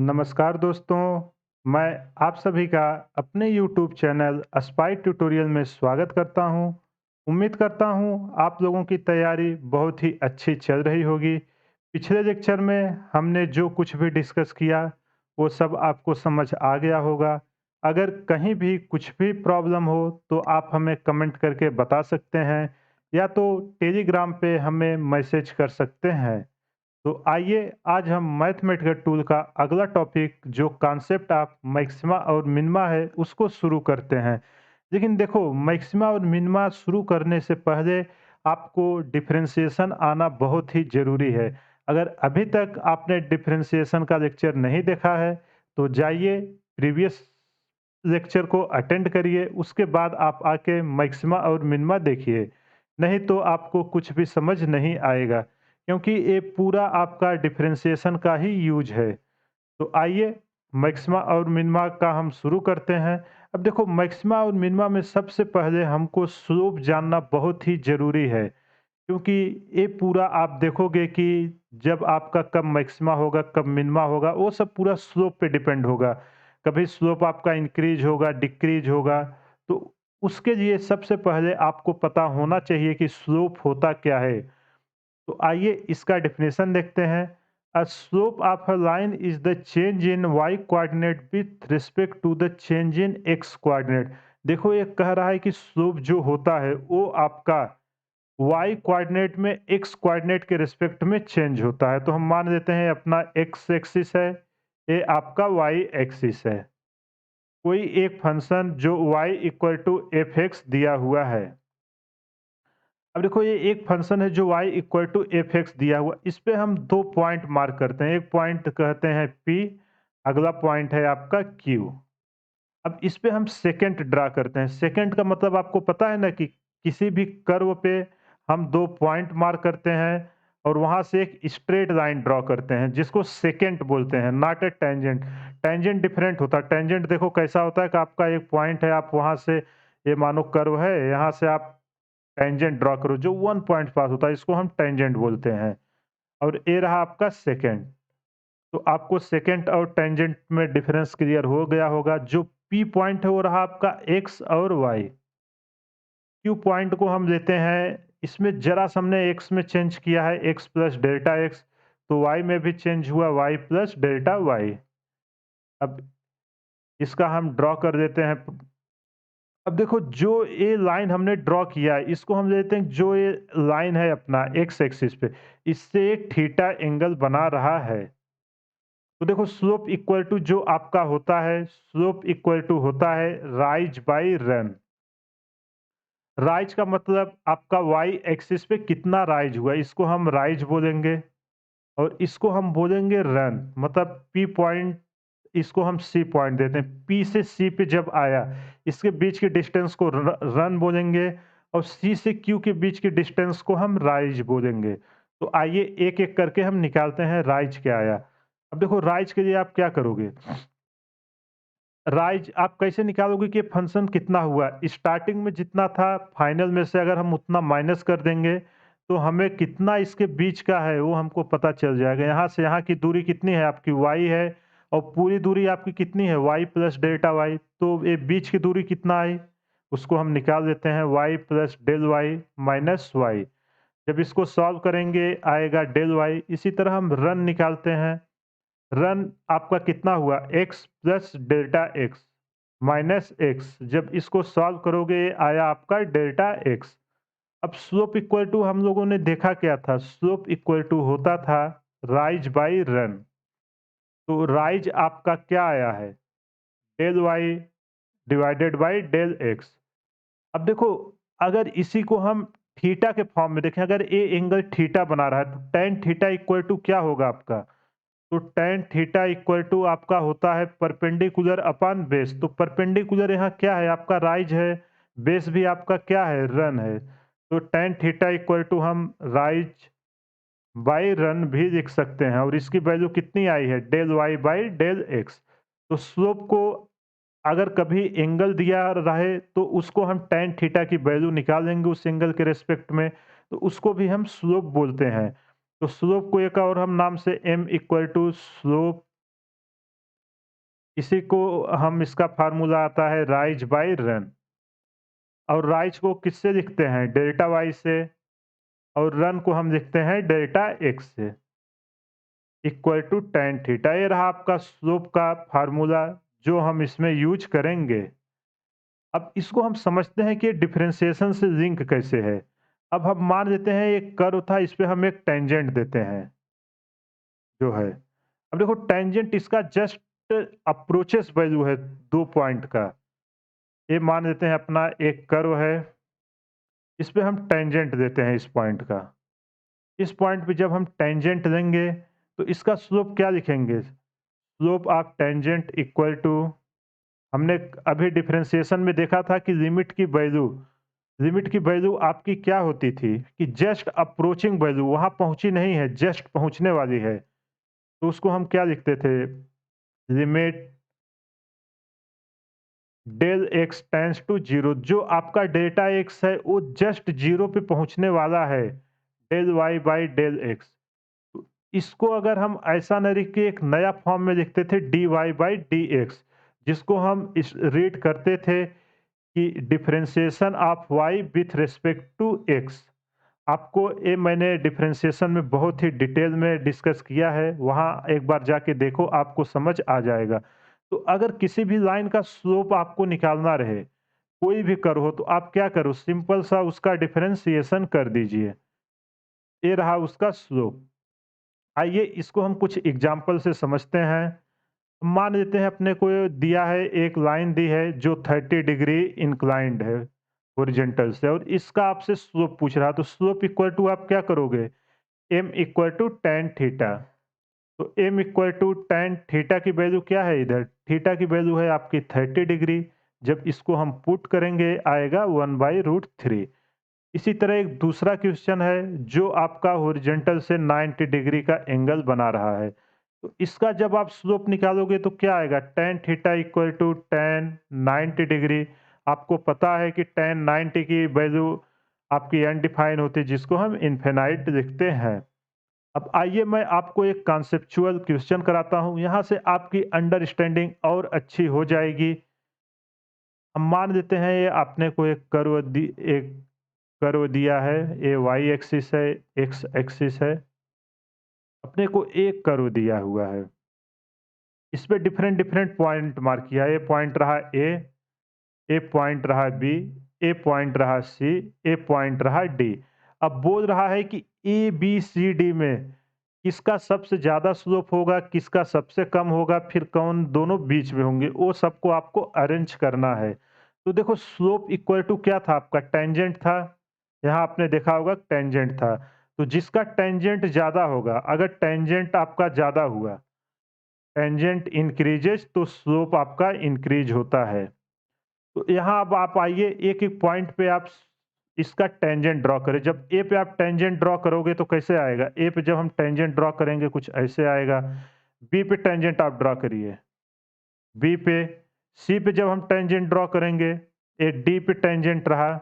नमस्कार दोस्तों, मैं आप सभी का अपने YouTube चैनल अस्पाई ट्यूटोरियल में स्वागत करता हूं। उम्मीद करता हूं आप लोगों की तैयारी बहुत ही अच्छी चल रही होगी। पिछले लेक्चर में हमने जो कुछ भी डिस्कस किया, वो सब आपको समझ आ गया होगा। अगर कहीं भी कुछ भी प्रॉब्लम हो, तो आप हमें कमेंट करके बता सकते हैं या तो टेलीग्राम पे हमें मैसेज कर सकते हैं। तो आइए आज हम मैथमेटिकल टूल का अगला टॉपिक जो कॉन्सेप्ट ऑफ मैक्सिमा और मिनिमा है उसको शुरू करते हैं। लेकिन देखो, मैक्सिमा और मिनिमा शुरू करने से पहले आपको डिफरेंशिएशन आना बहुत ही ज़रूरी है। अगर अभी तक आपने डिफरेंशिएशन का लेक्चर नहीं देखा है, तो जाइए प्रीवियस लेक्चर को अटेंड करिए, उसके बाद आप आके मैक्सिमा और मिनिमा देखिए। नहीं तो आपको कुछ भी समझ नहीं आएगा, क्योंकि ये पूरा आपका डिफरेंशिएशन का ही यूज है। तो आइए मैक्सिमा और मिनिमा का हम शुरू करते हैं। अब देखो, मैक्सिमा और मिनिमा में सबसे पहले हमको स्लोप जानना बहुत ही ज़रूरी है, क्योंकि ये पूरा आप देखोगे कि जब आपका कब मैक्सिमा होगा, कब मिनिमा होगा, वो सब पूरा स्लोप पे डिपेंड होगा। कभी स्लोप आपका इंक्रीज़ होगा, डिक्रीज़ होगा। तो उसके लिए सबसे पहले आपको पता होना चाहिए कि स्लोप होता क्या है। तो आइए इसका डेफिनेशन देखते हैं। A slope of a line is the change in y coordinate with respect to the change in x coordinate. देखो, ये कह रहा है कि स्लोप जो होता है वो आपका वाई कोऑर्डिनेट में एक्स कोऑर्डिनेट के रिस्पेक्ट में चेंज होता है। तो हम मान लेते हैं अपना एक्स एक्सिस है, ये आपका वाई एक्सिस है। कोई एक फंक्शन जो y equal to f x दिया हुआ है। अब देखो, ये एक फंक्शन है जो y equal to f x दिया हुआ, इस पे हम दो पॉइंट मार्क करते हैं। एक पॉइंट कहते हैं P, अगला पॉइंट है आपका Q। अब इस पे हम सेकंड ड्रा करते हैं। सेकंड का मतलब आपको पता है ना कि किसी भी कर्व पे हम दो पॉइंट मार्क करते हैं और वहां से एक स्ट्रेट लाइन ड्रॉ करते हैं, जिसको सेकंड बोलते हैं, not a tangent. Tangent different होता है। टेंजेंट देखो कैसा होता है कि आपका एक पॉइंट है, आप वहां से, ये मानो कर्व है, यहाँ से आप टेंजेंट ड्रॉ करो जो वन पॉइंट पास होता है, इसको हम टेंजेंट बोलते हैं। और ये रहा आपका सेकंड। तो आपको सेकंड और टेंजेंट में डिफरेंस क्लियर हो गया होगा। जो पी पॉइंट है वो रहा आपका एक्स और वाई। क्यू पॉइंट को हम लेते हैं, इसमें जरा सा हमने एक्स में चेंज किया है, एक्स प्लस डेल्टा एक्स, तो वाई में भी चेंज हुआ, वाई प्लस डेल्टा वाई। अब इसका हम ड्रॉ कर देते हैं। अब देखो, जो ये लाइन हमने ड्रॉ किया है, इसको हम लेते हैं, जो ये लाइन है अपना एक्स एक्सिस पे, इससे एक थीटा एंगल बना रहा है। तो देखो, स्लोप इक्वल टू जो आपका होता है, स्लोप इक्वल टू होता है राइज बाई रन। राइज का मतलब आपका वाई एक्सिस पे कितना राइज हुआ, इसको हम राइज बोलेंगे। और इसको हम बोलेंगे रन, मतलब पी पॉइंट, इसको हम सी पॉइंट देते हैं। पी से सी पे जब आया, इसके बीच के डिस्टेंस को रन बोलेंगे, और सी से क्यू के बीच के डिस्टेंस को हम राइज बोलेंगे। तो आइए एक एक करके हम निकालते हैं राइज क्या आया। अब देखो, राइज के लिए आप क्या करोगे, राइज आप कैसे निकालोगे कि फंक्शन कितना हुआ, स्टार्टिंग में जितना था फाइनल में से अगर हम उतना माइनस कर देंगे, तो हमें कितना इसके बीच का है वो हमको पता चल जाएगा। यहाँ से यहाँ की दूरी कितनी है आपकी, वाई है, और पूरी दूरी आपकी कितनी है, वाई प्लस डेल्टा वाई। तो ये बीच की दूरी कितना आई, उसको हम निकाल देते हैं, y plus del y minus y. जब इसको सॉल्व करेंगे आएगा डेल वाई। इसी तरह हम रन निकालते हैं। रन आपका कितना हुआ, x plus delta x minus x. जब इसको सॉल्व करोगे आया आपका डेल्टा एक्स। अब स्लोप इक्वल टू हम लोगों ने देखा क्या था, स्लोप इक्वल टू होता था राइज बाई रन। तो राइज आपका क्या आया है, del y divided by del x. अब देखो, अगर इसी को हम थीटा के फॉर्म में देखें, अगर ए एंगल थीटा बना रहा है, तो टेन थीटा इक्वल टू क्या होगा आपका, तो टेन थीटा इक्वल टू आपका होता है परपेंडिकुलर अपॉन बेस। तो परपेंडिकुलर यहाँ क्या है आपका, राइज है, बेस भी आपका क्या है, रन है। तो टेन थीटा इक्वल टू हम राइज बाई रन भी लिख सकते हैं, और इसकी वैल्यू कितनी आई है, del y by del x. तो स्लोप को अगर कभी एंगल दिया रहे, तो उसको हम टेन थीटा की वैल्यू निकालेंगे उस एंगल के रेस्पेक्ट में, तो उसको भी हम स्लोप बोलते हैं। तो स्लोप को एक और हम नाम से एम इक्वल टू स्लोप इसी को हम इसका फ़ॉर्मूला आता है राइज़ बाय रन। और राइज़ को किससे लिखते हैं? डेल्टा वाई से। और रन को हम लिखते हैं डेल्टा एक्स से, इक्वल टू टैन थीटा। ये रहा आपका स्लोप का फ़ॉर्मूला जो हम इसमें यूज़ करेंगे। अब इसको हम समझते हैं कि डिफरेंशिएशन से लिंक कैसे है। अब हम मान लेते हैं एक कर्व था, इस पे हम एक टेंजेंट देते हैं, जो है। अब देखो टेंजेंट इसका जस्ट अप्रोचेस वैल्यू है 2 पॉइंट का। ये मान लेते हैं अपना एक कर्व है, इस पे हम टेंजेंट देते हैं इस पॉइंट का। इस पॉइंट पे जब हम टेंजेंट लेंगे तो इसका स्लोप क्या लिखेंगे? Slope of tangent equal to, हमने अभी डिफरेंशिएशन में देखा था कि लिमिट की वैल्यू आपकी क्या होती थी कि जस्ट अप्रोचिंग वैल्यू, वहां पहुंची नहीं है, जस्ट पहुंचने वाली है। तो उसको हम क्या लिखते थे? Limit del x tends to zero. जो आपका डेल्टा एक्स है वो जस्ट जीरो पे पहुंचने वाला है, del y by del x. तो इसको अगर हम ऐसा न लिख के एक नया फॉर्म में लिखते थे d y by d x, जिसको हम इस रीड करते थे कि differentiation of y with respect to x. आपको ये मैंने डिफरेंशिएशन में बहुत ही डिटेल में डिस्कस किया है, वहाँ एक बार जाके देखो, आपको समझ आ जाएगा। तो अगर किसी भी लाइन का स्लोप आपको निकालना रहे, कोई भी कर्व हो, तो आप क्या करो? सिंपल सा उसका डिफरेंशिएशन कर दीजिए। ये रहा उसका स्लोप। आइए इसको हम कुछ एग्जाम्पल से समझते हैं। मान लेते हैं अपने को दिया है, एक लाइन दी है जो 30 डिग्री इंक्लाइंड है हॉरिजॉन्टल से, और इसका आपसे स्लोप पूछ रहा है। तो स्लोप इक्वल टू आप क्या करोगे? m equal to tan theta. तो m equal to tan theta की वैल्यू क्या है? इधर थीटा की वैल्यू है आपकी 30 डिग्री। जब इसको हम पुट करेंगे आएगा 1/√3। इसी तरह एक दूसरा क्वेश्चन है जो आपका हॉरिजॉन्टल से 90 डिग्री का एंगल बना रहा है। तो इसका जब आप स्लोप निकालोगे तो क्या आएगा? Tan theta equal to tan 90 degree. आपको पता है कि टेन 90 की वैल्यू आपकी अनडिफाइन होती है, जिसको हम इनफिनाइट लिखते हैं। अब आइए मैं आपको एक कॉन्सेप्चुअल क्वेश्चन कराता हूँ, यहाँ से आपकी अंडरस्टैंडिंग और अच्छी हो जाएगी। हम मान लेते हैं ये आपने को एक कर्व दिया है, ये वाई एक्सिस है, एक्स एक्सिस है। अपने को एक कर्व दिया हुआ है, इस पे डिफरेंट डिफरेंट पॉइंट मार्क किया है। ए पॉइंट रहा ए पॉइंट रहा बी, ए पॉइंट रहा सी, ए पॉइंट रहा डी। अब बोल रहा है कि ए बी सी डी में किसका सबसे ज़्यादा स्लोप होगा, किसका सबसे कम होगा, फिर कौन दोनों बीच में होंगे, वो सबको आपको अरेंज करना है। तो देखो स्लोप इक्वल टू क्या था आपका? टेंजेंट था। यहाँ आपने देखा होगा टेंजेंट था। तो जिसका टेंजेंट ज़्यादा होगा, अगर टेंजेंट आपका ज़्यादा हुआ, टेंजेंट इंक्रीजेस तो स्लोप आपका इंक्रीज होता है। तो यहाँ अब आप आइए एक एक पॉइंट पे आप इसका टेंजेंट ड्रॉ करें। जब ए पे आप टेंजेंट ड्रॉ करोगे तो कैसे आएगा? ए पे जब हम टेंजेंट ड्रॉ करेंगे कुछ ऐसे आएगा। बी पे टेंजेंट आप ड्रॉ करिए, बी पे। सी पे जब हम टेंजेंट ड्रॉ करेंगे, ए डी पे टेंजेंट रहा,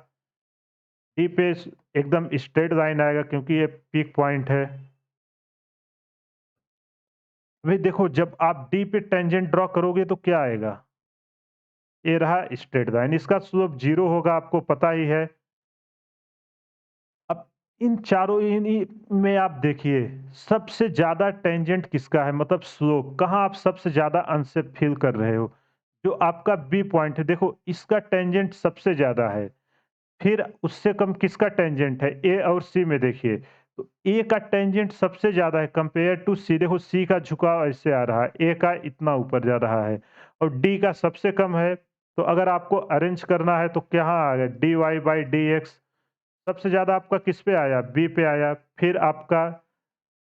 डी पे एकदम स्ट्रेट लाइन आएगा क्योंकि ये पीक पॉइंट है। भाई देखो जब आप डी पे टेंजेंट ड्रॉ करोगे तो क्या आएगा? ये रहा स्ट्रेट लाइन, इसका स्लोप 0 होगा, आपको पता ही है। अब इन चारों इन्हीं में आप देखिए सबसे ज़्यादा टेंजेंट किसका है, मतलब स्लोप कहाँ आप सबसे ज़्यादा अनसेफ फील कर रहे हो? जो आपका बी पॉइंट है, देखो इसका टेंजेंट सबसे ज़्यादा है। फिर उससे कम किसका टेंजेंट है? ए और सी में देखिए, तो ए का टेंजेंट सबसे ज़्यादा है कंपेयर टू सी। देखो सी का झुकाव ऐसे आ रहा है, ए का इतना ऊपर जा रहा है, और डी का सबसे कम है। तो अगर आपको अरेंज करना है तो कहाँ आ गया? D y by d x. सबसे ज़्यादा आपका किस पे आया? बी पे आया। फिर आपका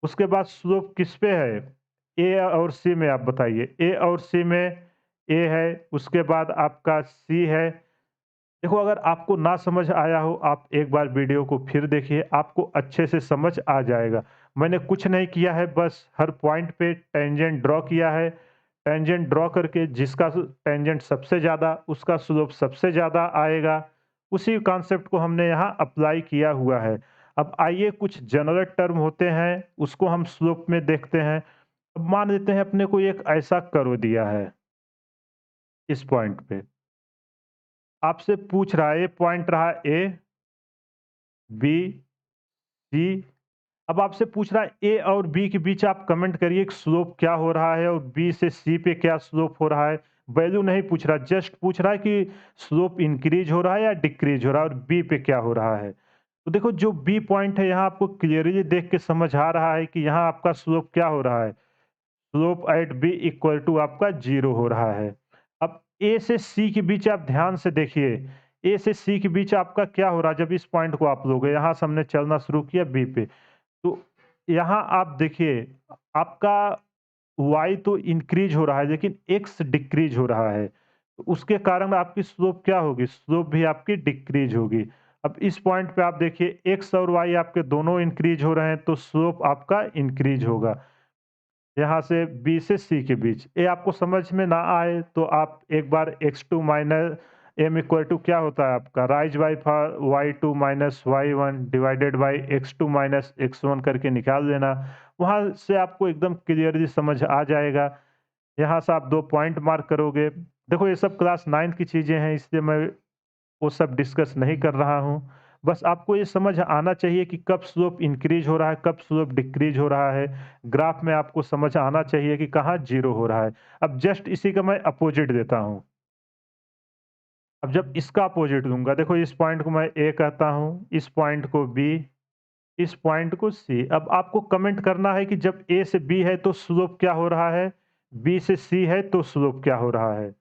उसके बाद स्लोप किस पे है? ए और सी में आप बताइए। ए और सी में ए है, उसके बाद आपका सी है। देखो अगर आपको ना समझ आया हो, आप एक बार वीडियो को फिर देखिए, आपको अच्छे से समझ आ जाएगा। मैंने कुछ नहीं किया है, बस हर पॉइंट पे टेंजेंट ड्रॉ किया है। टेंजेंट ड्रॉ करके जिसका टेंजेंट सबसे ज़्यादा, उसका स्लोप सबसे ज़्यादा आएगा। उसी कॉन्सेप्ट को हमने यहाँ अप्लाई किया हुआ है। अब आइए कुछ जनरल टर्म होते हैं, उसको हम स्लोप में देखते हैं। अब मान लेते हैं अपने को एक ऐसा कर्व दिया है, इस पॉइंट पे। आपसे पूछ रहा है, ये पॉइंट रहा ए, बी, सी। अब आपसे पूछ रहा है ए और बी के बीच आप कमेंट करिए कि स्लोप क्या हो रहा है और बी से सी पे क्या स्लोप हो रहा है। वैल्यू नहीं पूछ रहा, जस्ट पूछ रहा है कि स्लोप इंक्रीज हो रहा है या डिक्रीज हो रहा है और बी पे क्या हो रहा है। तो देखो जो बी पॉइंट है यहाँ आपको क्लियरली देख के समझ आ रहा है कि यहाँ आपका स्लोप क्या हो रहा है। Slope at B equal to आपका 0 हो रहा है। अब ए से सी के बीच आप ध्यान से देखिए, ए से सी के बीच आपका क्या हो रहा है जब इस पॉइंट को आप लोगे, यहाँ से हमने चलना शुरू किया बी पे। तो यहाँ आप देखिए, आपका y तो इंक्रीज हो रहा है लेकिन x डिक्रीज हो रहा है। तो उसके कारण आपकी स्लोप क्या होगी? स्लोप भी आपकी डिक्रीज होगी। अब इस पॉइंट पे आप देखिए x और y आपके दोनों इंक्रीज हो रहे हैं तो स्लोप आपका इंक्रीज होगा। यहाँ से B से C के बीच। ये आपको समझ में ना आए तो आप एक बार x2 minus m equal to क्या होता है आपका rise by y2 minus y1 divided by x2 minus x1 करके निकाल देना। वहाँ से आपको एकदम क्लियरली समझ आ जाएगा। यहाँ से आप 2 पॉइंट मार्क करोगे। देखो ये सब क्लास 9 की चीज़ें हैं इसलिए मैं वो सब डिस्कस नहीं कर रहा हूँ। बस आपको ये समझ आना चाहिए कि कब स्लोप इंक्रीज़ हो रहा है, कब स्लोप डिक्रीज़ हो रहा है। ग्राफ में आपको समझ आना चाहिए कि कहाँ 0 हो रहा है। अब जस्ट इसी का मैं अपोज़िट देता हूँ। अब जब इसका अपोज़िट दूँगा, देखो इस पॉइंट को मैं ए कहता हूँ, इस पॉइंट को बी, इस पॉइंट को सी। अब आपको कमेंट करना है कि जब ए से बी है तो स्लोप क्या हो रहा है, बी से सी है तो स्लोप क्या हो रहा है।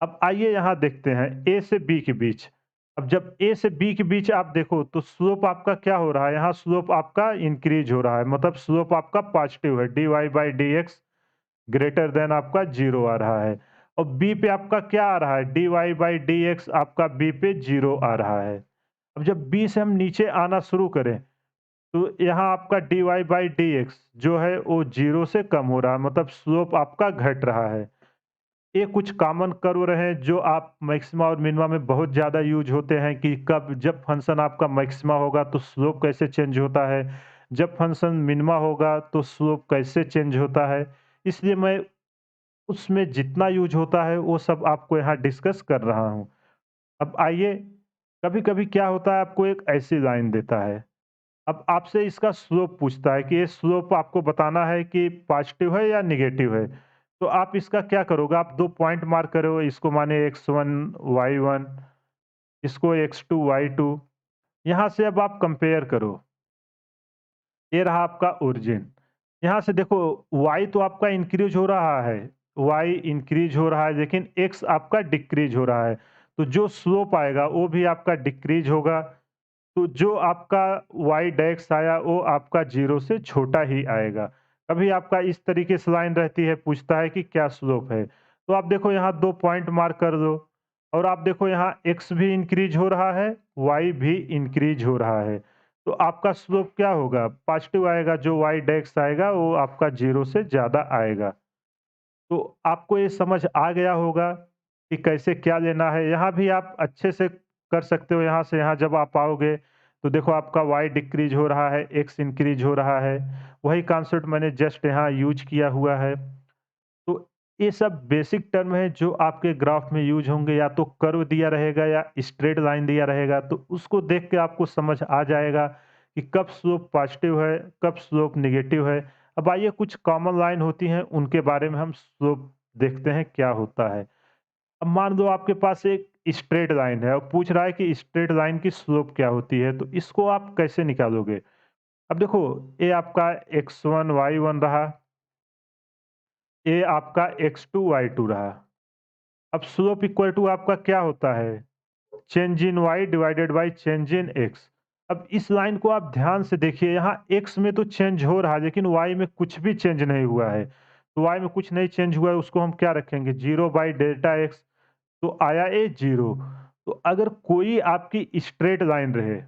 अब आइए यहाँ देखते हैं ए से बी के बीच। अब जब ए से बी के बीच आप देखो तो स्लोप आपका क्या हो रहा है, यहाँ स्लोप आपका इंक्रीज हो रहा है, मतलब स्लोप आपका पॉजिटिव है, d y by d x greater than आपका 0 आ रहा है। और बी पे आपका क्या आ रहा है, d y by d x आपका बी पे 0 आ रहा है। अब जब बी से हम नीचे आना शुरू करें तो यहाँ आपका d y by d x जो है वो 0 से कम हो रहा है, मतलब स्लोप आपका घट रहा है। ये कुछ कॉमन कर्व रहे जो आप मैक्सिमा और मिनिमा में बहुत ज़्यादा यूज होते हैं कि कब जब फंक्शन आपका मैक्सिमा होगा तो स्लोप कैसे चेंज होता है, जब फंक्शन मिनिमा होगा तो स्लोप कैसे चेंज होता है। इसलिए मैं उसमें जितना यूज होता है वो सब आपको यहाँ डिस्कस कर रहा हूँ। अब आइए, कभी-कभी क्या होता है आपको एक ऐसी लाइन देता है, अब आपसे इसका स्लोप पूछता है कि ये स्लोप आपको बताना है कि पॉजिटिव है या नेगेटिव है। तो आप इसका क्या करोगे? आप 2 पॉइंट मार्क करो, इसको माने x1 y1, इसको x2 y2। यहाँ से अब आप कंपेयर करो। ये रहा आपका ओरिजिन। यहाँ से देखो y तो आपका इंक्रीज हो रहा है, y इंक्रीज हो रहा है लेकिन x आपका डिक्रीज हो रहा है। तो जो स्लोप आएगा वो भी आपका डिक्रीज होगा। तो जो आपका y डैश आया वो आपका 0 से छोटा ही आएगा। कभी आपका इस तरीके से लाइन रहती है, पूछता है कि क्या स्लोप है। तो आप देखो यहाँ 2 पॉइंट मार्क कर दो और आप देखो यहाँ x भी इंक्रीज हो रहा है, y भी इंक्रीज हो रहा है। तो आपका स्लोप क्या होगा? पॉजिटिव आएगा, जो y डैश आएगा वो आपका 0 से ज़्यादा आएगा। तो आपको ये समझ आ गया होगा कि कैसे क्या लेना है। यहाँ भी आप अच्छे से कर सकते हो, यहाँ से यहाँ जब आप आओगे तो देखो आपका y डिक्रीज हो रहा है, x इंक्रीज हो रहा है। वही कॉन्सेप्ट मैंने जस्ट यहाँ यूज किया है। तो ये सब बेसिक टर्म है जो आपके ग्राफ में यूज होंगे, या तो कर्व दिया रहेगा या स्ट्रेट लाइन दिया रहेगा, तो उसको देख के आपको समझ आ जाएगा कि कब स्लोप पॉजिटिव है, कब स्लोप नेगेटिव है। अब आइए कुछ कॉमन लाइन होती हैं उनके बारे में हम स्लोप देखते हैं क्या होता है। अब मान लो आपके पास एक स्ट्रेट लाइन है और पूछ रहा है कि स्ट्रेट लाइन की स्लोप क्या होती है, तो इसको आप कैसे निकालोगे? अब देखो ये आपका x1 y1 रहा, ये आपका x2 y2 रहा। अब स्लोप इक्वल टू आपका क्या होता है? Change in y divided by change in x। अब इस लाइन को आप ध्यान से देखिए, यहाँ x में तो चेंज हो रहा है लेकिन y में कुछ भी चेंज नहीं हुआ है। तो y में कुछ नहीं चेंज हुआ है, उसको हम क्या रखेंगे? 0 बाई डेल्टा x। तो आया ये 0। तो अगर कोई आपकी स्ट्रेट लाइन रहे,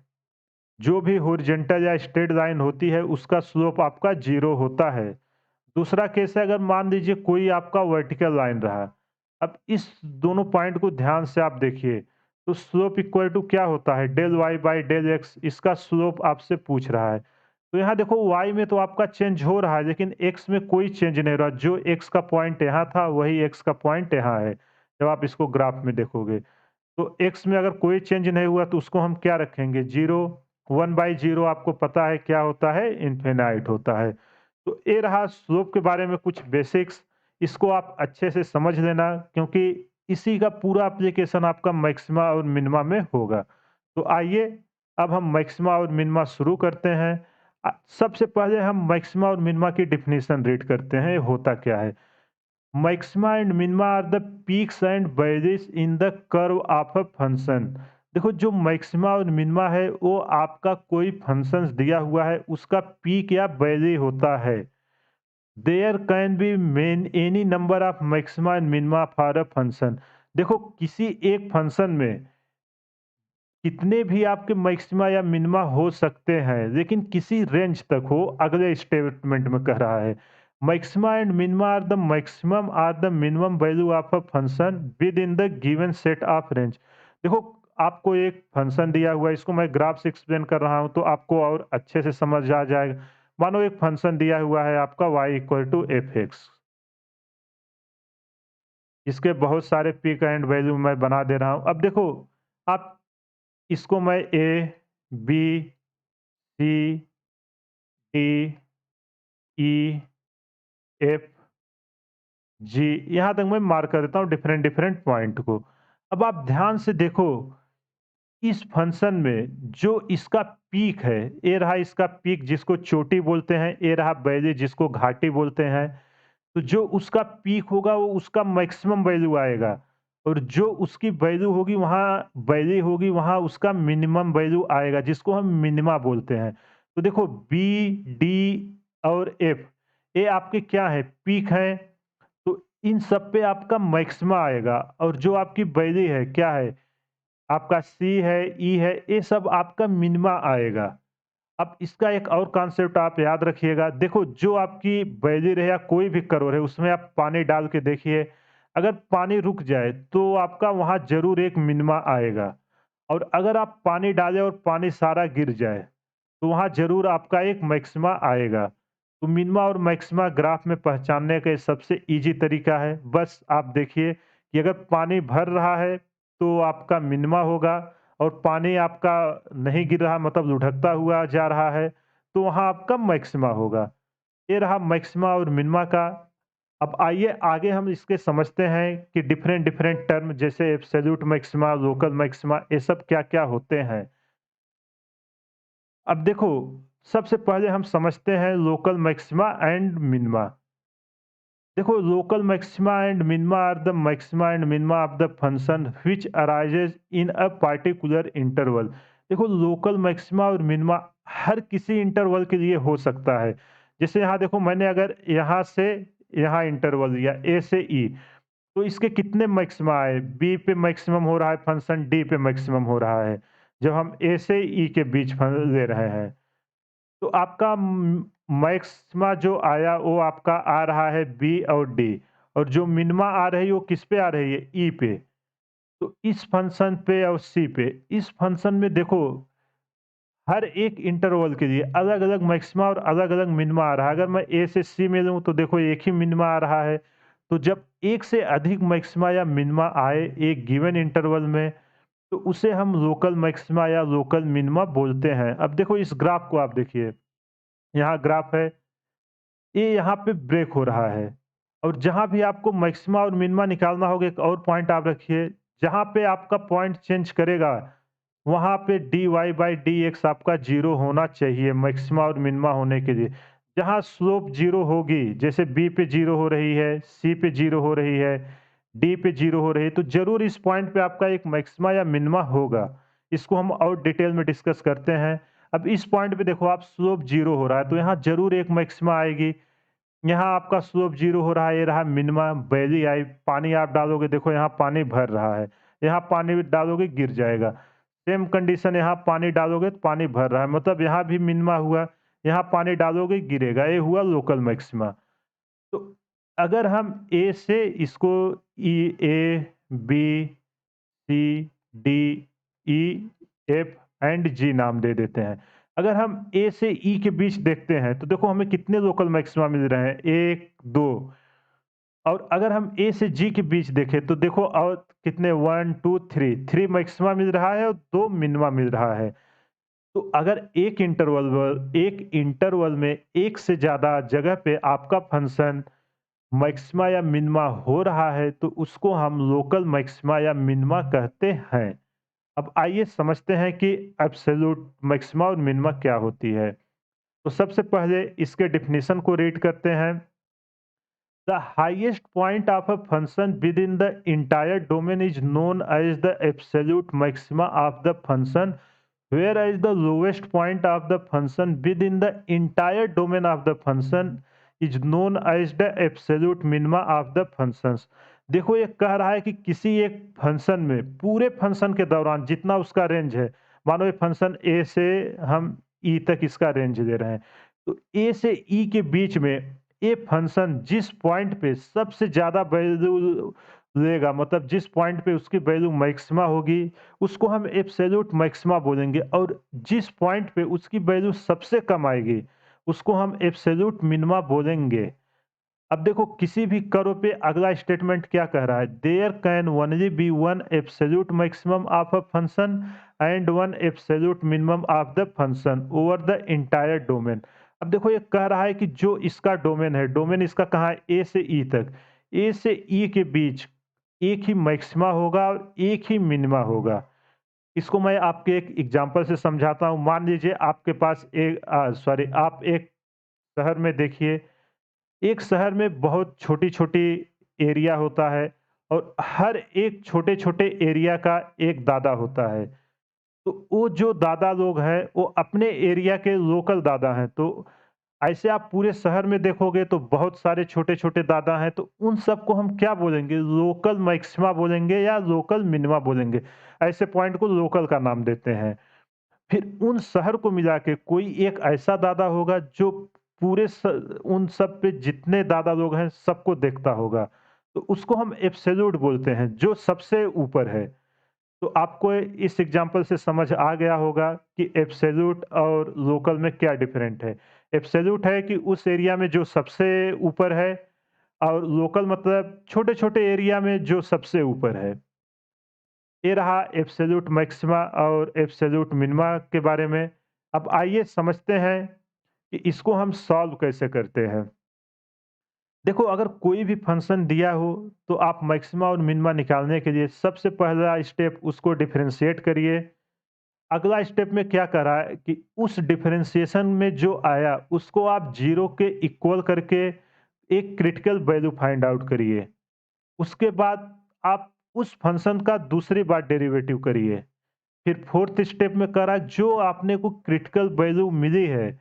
जो भी हॉरिजॉन्टल या स्ट्रेट लाइन होती है उसका स्लोप आपका 0 होता है। दूसरा केस है, अगर मान लीजिए कोई आपका वर्टिकल लाइन रहा। अब इस दोनों पॉइंट को ध्यान से आप देखिए, तो स्लोप इक्वल टू क्या होता है? Del y by del x, इसका स्लोप आपसे पूछ रहा है। तो यहाँ देखो y में तो आपका चेंज हो रहा है लेकिन x में कोई चेंज नहीं हो रहा। जो x का पॉइंट यहाँ था वही x का पॉइंट यहाँ है। जब आप इसको ग्राफ में देखोगे। तो एक्स में अगर कोई चेंज नहीं हुआ तो उसको हम क्या रखेंगे? 0, 1/0 आपको पता है क्या होता है? इन्फिनाइट होता है। तो ये रहा स्लोप के बारे में कुछ बेसिक्स, इसको आप अच्छे से समझ लेना क्योंकि इसी का पूरा एप्लीकेशन आपका मैक्सिमा और मिनिमा में होगा। तो आइए अब हम मैक्सिमा और मिनिमा शुरू करते हैं। सबसे पहले हम मैक्सिमा और मिनिमा की डेफिनिशन रीड करते हैं, ये होता क्या है? Maxima and minima are the peaks and values in the curve of a function. देखो जो मैक्सिमा और मिनिमा है वो आपका कोई फंक्शन दिया हुआ है उसका पीक या वैल्यू होता है। There can be many any number of maxima and minima for a function. देखो किसी एक फंक्शन में कितने भी आपके मैक्सिमा या मिनिमा हो सकते हैं, लेकिन किसी रेंज तक हो, अगले स्टेटमेंट में कह रहा है। Maxima and minima are the maximum or the minimum value of a function within the given set of range. देखो आपको एक फंक्शन दिया हुआ है, इसको मैं ग्राफ से एक्सप्लेन कर रहा हूं तो आपको और अच्छे से समझ आ जाएगा। मानो एक फंक्शन दिया हुआ है आपका y equal to f x, इसके बहुत सारे पीक एंड वैल्यू मैं बना दे रहा हूं। अब देखो आप इसको मैं ए, B, C, D, E, F, जी यहाँ तक मैं मार्क कर देता हूँ डिफरेंट डिफरेंट पॉइंट को। अब आप ध्यान से देखो इस फंक्शन में जो इसका पीक है, ये रहा इसका पीक जिसको चोटी बोलते हैं, ये रहा वैल्यू जिसको घाटी बोलते हैं। तो जो उसका पीक होगा वो उसका मैक्सिमम वैल्यू आएगा और जो उसकी वैल्यू होगी वहाँ उसका मिनिमम वैल्यू आएगा जिसको हम मिनिमा बोलते हैं। तो देखो बी, डी और एफ ये आपके क्या है? पीक हैं। तो इन सब पे आपका मैक्सिमा आएगा और जो आपकी वैल्यू है क्या है? आपका सी है, ई है, ये सब आपका मिनिमा आएगा। अब इसका एक और कॉन्सेप्ट आप याद रखिएगा, देखो जो आपकी वैल्यू रहे या कोई भी कर्व है उसमें आप पानी डाल के देखिए, अगर पानी रुक जाए तो आपका वहाँ ज़रूर एक मिनिमा आएगा और अगर आप पानी डालें और पानी सारा गिर जाए, तो वहाँ ज़रूर आपका एक मैक्सिमा आएगा। तो मिनिमा और मैक्सिमा ग्राफ में पहचानने का ये सबसे ईज़ी तरीका है, बस आप देखिए कि अगर पानी भर रहा है, तो आपका मिनिमा होगा और पानी आपका नहीं गिर रहा मतलब लुढ़कता हुआ जा रहा है, तो वहाँ आपका मैक्सिमा होगा। ये रहा मैक्सिमा और मिनिमा का। अब आइए आगे हम इसके समझते हैं कि डिफरेंट डिफरेंट टर्म जैसे एब्सोल्यूट मैक्सिमा, लोकल मैक्सिमा ये सब क्या-क्या होते हैं। अब देखो सबसे पहले हम समझते हैं लोकल मैक्सिमा एंड मिनिमा। देखो local maxima and minima are the maxima and minima of the function which arises in a particular interval. देखो लोकल मैक्सिमा और मिनिमा हर किसी इंटरवल के लिए हो सकता है। जैसे यहाँ देखो मैंने अगर यहाँ से यहाँ इंटरवल लिया ए से ई, तो इसके कितने मैक्सिमा आए? बी पे मैक्सिमम हो रहा है फंक्शन, डी पे मैक्सिमम हो रहा है जब हम ए से ई के बीच ले रहे हैं। तो आपका मैक्सिमा जो आया वो आपका आ रहा है बी और डी और जो मिनिमा आ रही है वो किस पे आ रही है? ई पे। तो इस फंक्शन पे और सी पे, इस फंक्शन में देखो हर एक इंटरवल के लिए अलग-अलग मैक्सिमा और अलग-अलग मिनिमा आ रहा है। अगर मैं ए से सी में लूँ तो देखो एक ही मिनिमा आ रहा है। तो जब एक से अधिक मैक्सिमा या मिनिमा आए एक गिवन इंटरवल में, तो उसे हम लोकल मैक्सिमा या लोकल मिनिमा बोलते हैं। अब देखो इस ग्राफ को आप देखिए, यहाँ ग्राफ है, ये यहाँ पे ब्रेक हो रहा है और जहाँ भी आपको मैक्सिमा और मिनिमा निकालना होगा एक और पॉइंट आप रखिए, जहाँ पे आपका पॉइंट चेंज करेगा, वहाँ पे dy बाई dx आपका 0 होना चाहिए मैक्सिमा और मिनिमा होने के लिए। जहाँ स्लोप 0 होगी, जैसे b पे 0 हो रही है, c पे 0 हो रही है, d पे 0 हो रही है, तो ज़रूर इस पॉइंट पे आपका एक मैक्सिमा या मिनिमा होगा। इसको हम और डिटेल में डिस्कस करते हैं। अब इस पॉइंट पे देखो आप स्लोप 0 हो रहा है, तो यहाँ ज़रूर एक मैक्सिमा आएगी। यहाँ आपका स्लोप 0 हो रहा है, ये रहा मिनिमा वैल्यू आई, पानी आप डालोगे देखो यहाँ पानी भर रहा है, यहाँ पानी डालोगे गिर जाएगा। सेम कंडीशन यहाँ पानी डालोगे तो पानी भर रहा है, मतलब यहाँ भी मिनिमा हुआ, यहाँ पानी डालोगे गिरेगा, ये हुआ लोकल मैक्सिमा। तो अगर हम ए से इसको A, B, C, D, E, F and G नाम दे देते हैं। अगर हम ए से ई के बीच देखते हैं तो देखो हमें कितने लोकल मैक्सिमा मिल रहे हैं? 1, 2 और अगर हम ए से जी के बीच देखें तो देखो और कितने 1, 2, 3 मैक्सिमा मिल रहा है और 2 मिनिमा मिल रहा है। तो अगर एक इंटरवल में एक से ज़्यादा जगह पे आपका फंक्शन मैक्सिमा या मिनिमा हो रहा है तो उसको हम लोकल मैक्सिमा या मिनिमा कहते हैं। अब आइए समझते हैं कि एब्सोल्यूट मैक्सिमा और मिनिमा क्या होती है। तो सबसे पहले इसके डेफिनिशन को रीड करते हैं। The highest point of a function within the entire domain is known as the absolute maxima of the function, whereas the lowest point of the function within the entire domain of the function is known as the absolute minima of the functions। देखो ये कह रहा है कि किसी एक function में पूरे फंक्शन के दौरान जितना उसका रेंज है, मानो ये फंक्शन ए से हम ई तक इसका रेंज दे रहे हैं, तो ए से ई के बीच में ये फंक्शन जिस पॉइंट पे सबसे ज़्यादा वैल्यू लेगा, मतलब जिस पॉइंट पे उसकी वैल्यू मैक्सिमा होगी, उसको हम एब्सोल्यूट मैक्सिमा बोलेंगे, और जिस पॉइंट पे उसकी वैल्यू सबसे कम आएगी, उसको हम एब्सोल्यूट मिनिमा बोलेंगे। अब देखो किसी भी कर्व पे अगला स्टेटमेंट क्या कह रहा है, there can only be one absolute maximum of a function and one absolute minimum of the function over the entire domain. अब देखो ये कह रहा है कि जो इसका डोमेन है, डोमेन इसका कहाँ है, ए से ई तक, ए से ई के बीच एक ही मैक्सिमा होगा और एक ही मिनिमा होगा। इसको मैं आपके एक एग्जांपल से समझाता हूँ। मान लीजिए आपके पास एक आप एक शहर में देखिए, एक शहर में बहुत छोटी-छोटी एरिया होता है और हर एक छोटे-छोटे एरिया का एक दादा होता है। तो वो जो दादा लोग हैं, वो अपने एरिया के लोकल दादा हैं। तो ऐसे आप पूरे शहर में देखोगे तो बहुत सारे छोटे-छोटे दादा हैं, तो उन सबको हम क्या बोलेंगे? लोकल मैक्सिमा बोलेंगे या लोकल मिनिमा बोलेंगे। ऐसे पॉइंट को लोकल का नाम देते हैं। फिर उन शहर को मिला के कोई एक ऐसा दादा होगा जो पूरे उन सब पे जितने दादा लोग हैं सबको देखता होगा, तो उसको हम एब्सोल्यूट बोलते हैं, जो सबसे ऊपर है। तो आपको इस एग्जांपल से समझ आ गया होगा कि एब्सोल्यूट और लोकल में क्या डिफरेंट है। एब्सोल्यूट है कि उस एरिया में जो सबसे ऊपर है, और लोकल मतलब छोटे-छोटे एरिया में जो सबसे ऊपर है। ये रहा एब्सोल्यूट मैक्सिमा और एब्सोल्यूट मिनिमा के बारे में। अब आइए समझते हैं कि इसको हम सॉल्व कैसे करते हैं। देखो अगर कोई भी फंक्शन दिया हो तो आप मैक्सिमा और मिनिमा निकालने के लिए सबसे पहला स्टेप उसको डिफरेंशिएट करिए। अगला स्टेप में क्या कर रहा है कि उस डिफरेंशिएशन में जो आया उसको आप 0 के इक्वल करके एक क्रिटिकल वैल्यू फाइंड आउट करिए। उसके बाद आप उस फंक्शन का दूसरी बार डेरिवेटिव करिए। फिर फोर्थ स्टेप में करा जो आपने को क्रिटिकल वैल्यू मिली है,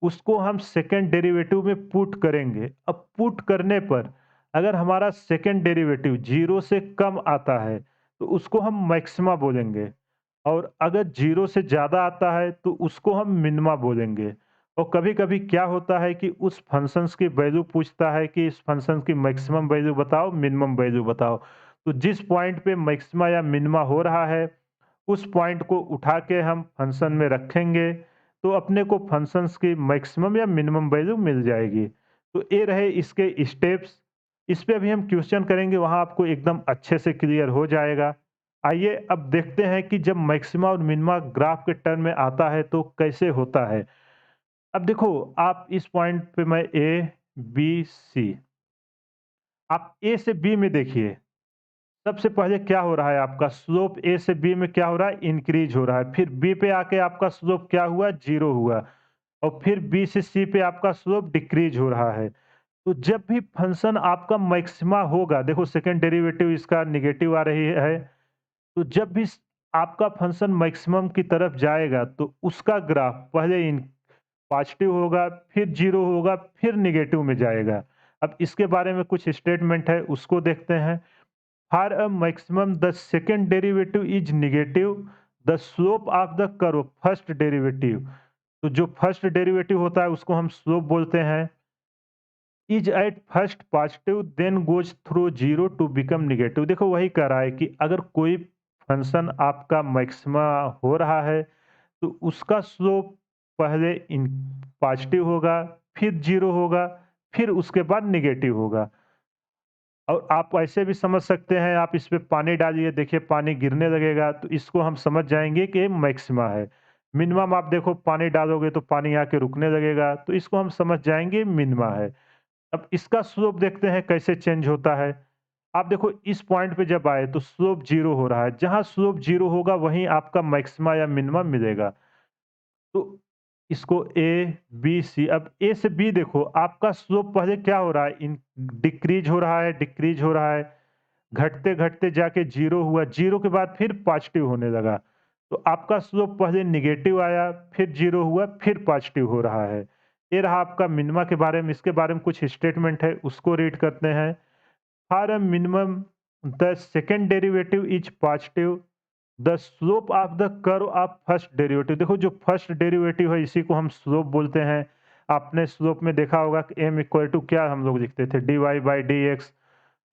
उसको हम सेकंड डेरिवेटिव में पुट करेंगे। अब पुट करने पर अगर हमारा सेकंड डेरिवेटिव 0 से कम आता है, तो उसको हम मैक्सिमा बोलेंगे, और अगर 0 से ज़्यादा आता है तो उसको हम मिनिमा बोलेंगे। और कभी-कभी क्या होता है कि उस फंक्शंस की वैल्यू पूछता है कि इस फंक्शन की मैक्सिमम वैल्यू बताओ, मिनिमम वैल्यू बताओ। तो जिस पॉइंट पे मैक्सिमा या मिनिमा हो रहा है, उस पॉइंट को उठा के हम फंक्शन में रखेंगे, तो अपने को फंक्शंस की मैक्सिमम या मिनिमम वैल्यू मिल जाएगी। तो ये रहे इसके स्टेप्स। इस पे अभी हम क्वेश्चन करेंगे, वहाँ आपको एकदम अच्छे से क्लियर हो जाएगा। आइए अब देखते हैं कि जब मैक्सिमा और मिनिमा ग्राफ के टर्म में आता है तो कैसे होता है। अब देखो आप इस पॉइंट पे मैं ए, बी, सी, आप ए से बी में देखिए। सबसे पहले क्या हो रहा है, आपका स्लोप ए से बी में क्या हो रहा है, इंक्रीज हो रहा है। फिर बी पे आके आपका स्लोप क्या हुआ, 0 हुआ, और फिर बी से सी पे आपका स्लोप डिक्रीज हो रहा है। तो जब भी फंक्शन आपका मैक्सिमा होगा, देखो सेकंड डेरिवेटिव इसका नेगेटिव आ रही है, तो जब भी आपका फंक्शन मैक्सिमम की तरफ जाएगा तो उसका ग्राफ पहले इन पॉजिटिव होगा, फिर 0 होगा, फिर नेगेटिव में जाएगा। अब इसके बारे में कुछ स्टेटमेंट है, उसको देखते हैं। For a maximum, the second derivative is negative. The slope of the curve first derivative, तो जो फर्स्ट डेरिवेटिव होता है उसको हम स्लोप बोलते हैं, is at first positive then goes through 0 to become negative. देखो वही कह रहा है कि अगर कोई फंक्शन आपका मैक्सिमा हो रहा है तो उसका स्लोप पहले इन पॉजिटिव होगा, फिर 0 होगा, फिर उसके बाद नेगेटिव होगा। और आप ऐसे भी समझ सकते हैं, आप इस पे पानी डालिए, देखिए पानी गिरने लगेगा, तो इसको हम समझ जाएँगे कि मैक्सिमा है। मिनिमम आप देखो पानी डालोगे तो पानी आके रुकने लगेगा, तो इसको हम समझ जाएँगे मिनिमा है। अब इसका स्लोप देखते हैं कैसे चेंज होता है। आप देखो इस पॉइंट पे जब आए तो स्लोप 0 हो रहा है, जहाँ स्लोप 0 होगा वहीं आपका मैक्सिमा या मिनिमम मिलेगा। तो इसको ए, बी, सी, अब ए से बी देखो आपका स्लोप पहले क्या हो रहा है? डिक्रीज़ हो रहा है, डिक्रीज़ हो रहा है, घटते-घटते जाके 0 हुआ, 0 के बाद फिर पॉजिटिव होने लगा। तो आपका स्लोप पहले नेगेटिव आया, फिर 0 हुआ, फिर पॉजिटिव हो रहा है। ये रहा आपका मिनिमा के बारे में, इसके बारे में कुछ स्टेटमेंट है, उसको रीड करते हैं। For a minimum the second derivative is positive, the slope of the curve of first derivative. देखो जो फर्स्ट डेरिवेटिव है इसी को हम स्लोप बोलते हैं। आपने स्लोप में देखा होगा कि m इक्वल टू क्या हम लोग लिखते थे, dy बाई डी एक्स।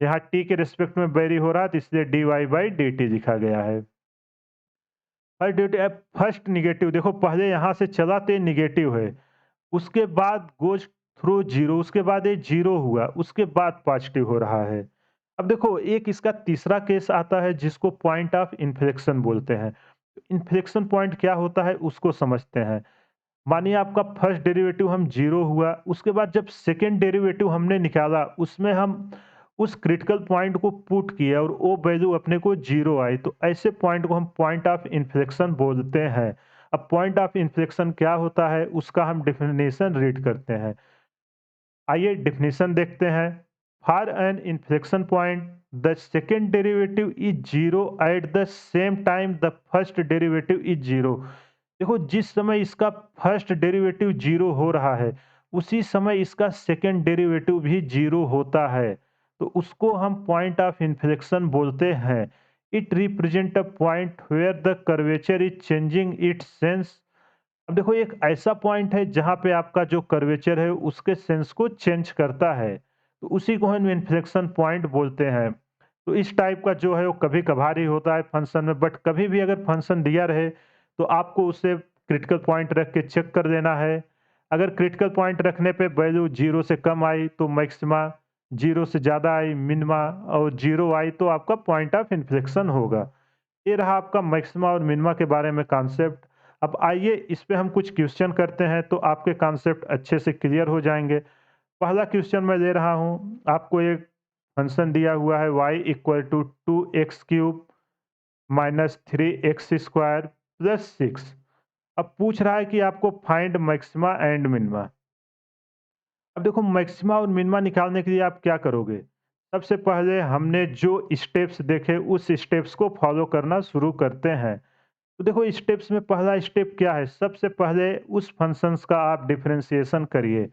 यहाँ t के रिस्पेक्ट में वेरी हो रहा है तो इसलिए dy बाई डी टी लिखा गया है। फर्स्ट ड्यूटी अब फर्स्ट निगेटिव देखो पहले यहाँ से चला तो ये निगेटिव है, उसके बाद गोज थ्रू 0, उसके बाद ये 0 हुआ, उसके बाद पॉजिटिव हो रहा है। अब देखो एक इसका तीसरा केस आता है जिसको पॉइंट ऑफ इन्फ्लेक्शन बोलते हैं। इन्फ्लेक्शन पॉइंट क्या होता है उसको समझते हैं। मानिए आपका फर्स्ट डेरिवेटिव हम 0 हुआ, उसके बाद जब सेकंड डेरिवेटिव हमने निकाला उसमें हम उस क्रिटिकल पॉइंट को पुट किया और वो वैल्यू अपने को 0 आई, तो ऐसे पॉइंट को हम पॉइंट ऑफ इन्फ्लेक्शन बोलते हैं। अब पॉइंट ऑफ इन्फ्लेक्शन क्या होता है उसका हम डेफिनेशन रीड करते हैं। आइए डेफिनेशन देखते हैं। For an inflection point the second derivative is 0 at the same time the first derivative is 0। देखो जिस समय इसका फर्स्ट डेरिवेटिव 0 हो रहा है उसी समय इसका सेकेंड डेरिवेटिव भी 0 होता है, तो उसको हम पॉइंट ऑफ इन्फ्लेक्शन बोलते हैं। It represent a point where the curvature is changing its sense. अब देखो एक ऐसा पॉइंट है जहाँ पे आपका जो कर्वेचर है उसके सेंस को चेंज करता है, तो उसी को हम इन्फ्लेक्शन पॉइंट बोलते हैं। तो इस टाइप का जो है वो कभी कभार ही होता है फंक्शन में, बट कभी भी अगर फंक्शन दिया रहे तो आपको उसे क्रिटिकल पॉइंट रख के चेक कर देना है। अगर क्रिटिकल पॉइंट रखने पे वैल्यू 0 से कम आई तो मैक्सिमा, 0 से ज़्यादा आई मिनिमा, और 0 आई तो आपका पॉइंट ऑफ इन्फ्लेक्शन होगा। ये रहा आपका मैक्सिमा और मिनिमा के बारे में कॉन्सेप्ट। अब आइए इस पे हम कुछ क्वेश्चन करते हैं तो आपके कॉन्सेप्ट अच्छे से क्लियर हो जाएँगे। पहला क्वेश्चन मैं ले रहा हूँ, आपको एक फंक्शन दिया हुआ है y equal to 2x cube minus 3x square plus 6। अब पूछ रहा है कि आपको फाइंड मैक्सिमा एंड मिनिमा। अब देखो मैक्सिमा और मिनिमा निकालने के लिए आप क्या करोगे? सबसे पहले हमने जो स्टेप्स देखे उस स्टेप्स को फॉलो करना शुरू करते हैं। तो देखो स्टेप्स में पहला स्टेप क्या है? सबसे पहले उस फंक्शंस का आप डिफरेंशिएशन करिए।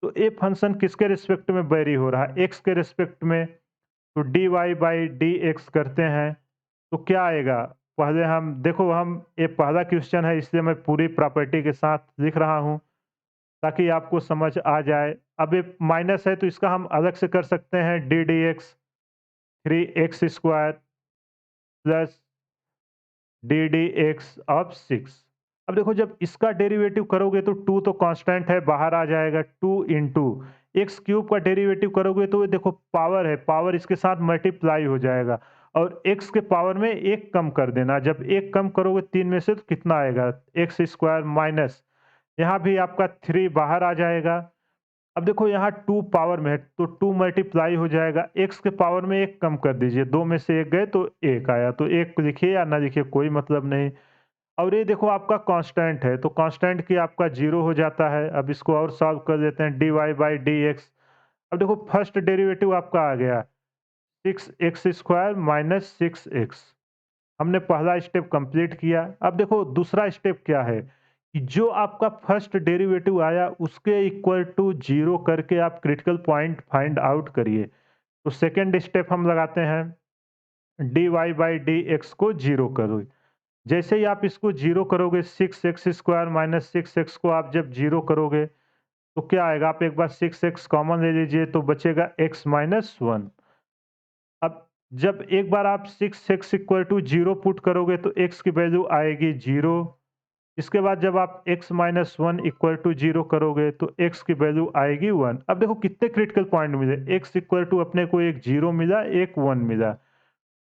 तो ये फंक्शन किसके रिस्पेक्ट में वेरी हो रहा है? x के रिस्पेक्ट में। तो dy बाई डी एक्स करते हैं तो क्या आएगा? पहले हम देखो हम ये पहला क्वेश्चन है इसलिए मैं पूरी प्रॉपर्टी के साथ लिख रहा हूँ ताकि आपको समझ आ जाए। अब ये माइनस है तो इसका हम अलग से कर सकते हैं, D D x 3x square plus D D x of 6। अब देखो जब इसका डेरिवेटिव करोगे तो 2 तो कांस्टेंट है बाहर आ जाएगा, 2 इंटू एक्स क्यूब का डेरिवेटिव करोगे तो ये देखो पावर है, पावर इसके साथ मल्टीप्लाई हो जाएगा और एक्स के पावर में एक कम कर देना। जब एक कम करोगे 3 में से तो कितना आएगा? एक्स स्क्वायर माइनस यहाँ भी आपका 3 बाहर आ जाएगा। अब देखो यहाँ 2 पावर में है तो 2 मल्टीप्लाई हो जाएगा, x के पावर में 1 कम कर दीजिए, 2 में से 1 गए तो 1 आया, तो 1 लिखिए या ना लिखिए कोई मतलब नहीं। और ये देखो आपका कांस्टेंट है तो कांस्टेंट की आपका 0 हो जाता है। अब इसको और सॉल्व कर देते हैं, dy बाई डी एक्स। अब देखो फर्स्ट डेरिवेटिव आपका आ गया 6x स्क्वायर माइनस 6x। हमने पहला स्टेप कंप्लीट किया। अब देखो दूसरा स्टेप क्या है कि जो आपका फर्स्ट डेरिवेटिव आया उसके इक्वल टू 0 करके आप क्रिटिकल पॉइंट फाइंड आउट करिए। तो सेकंड स्टेप हम लगाते हैं, dy बाई डी एक्स को 0 करो। जैसे ही आप इसको 0 करोगे 6x स्क्वायर माइनस 6x को आप जब 0 करोगे तो क्या आएगा? आप एक बार 6x कॉमन ले लीजिए तो बचेगा x माइनस 1। अब जब एक बार आप 6x इक्वल टू 0 पुट करोगे तो x की वैल्यू आएगी 0 इसके बाद जब आप x माइनस 1 इक्वल टू 0 करोगे तो x की वैल्यू आएगी 1। अब देखो कितने क्रिटिकल पॉइंट मिले, x इक्वल टू अपने को एक 0 मिला, एक 1 मिला।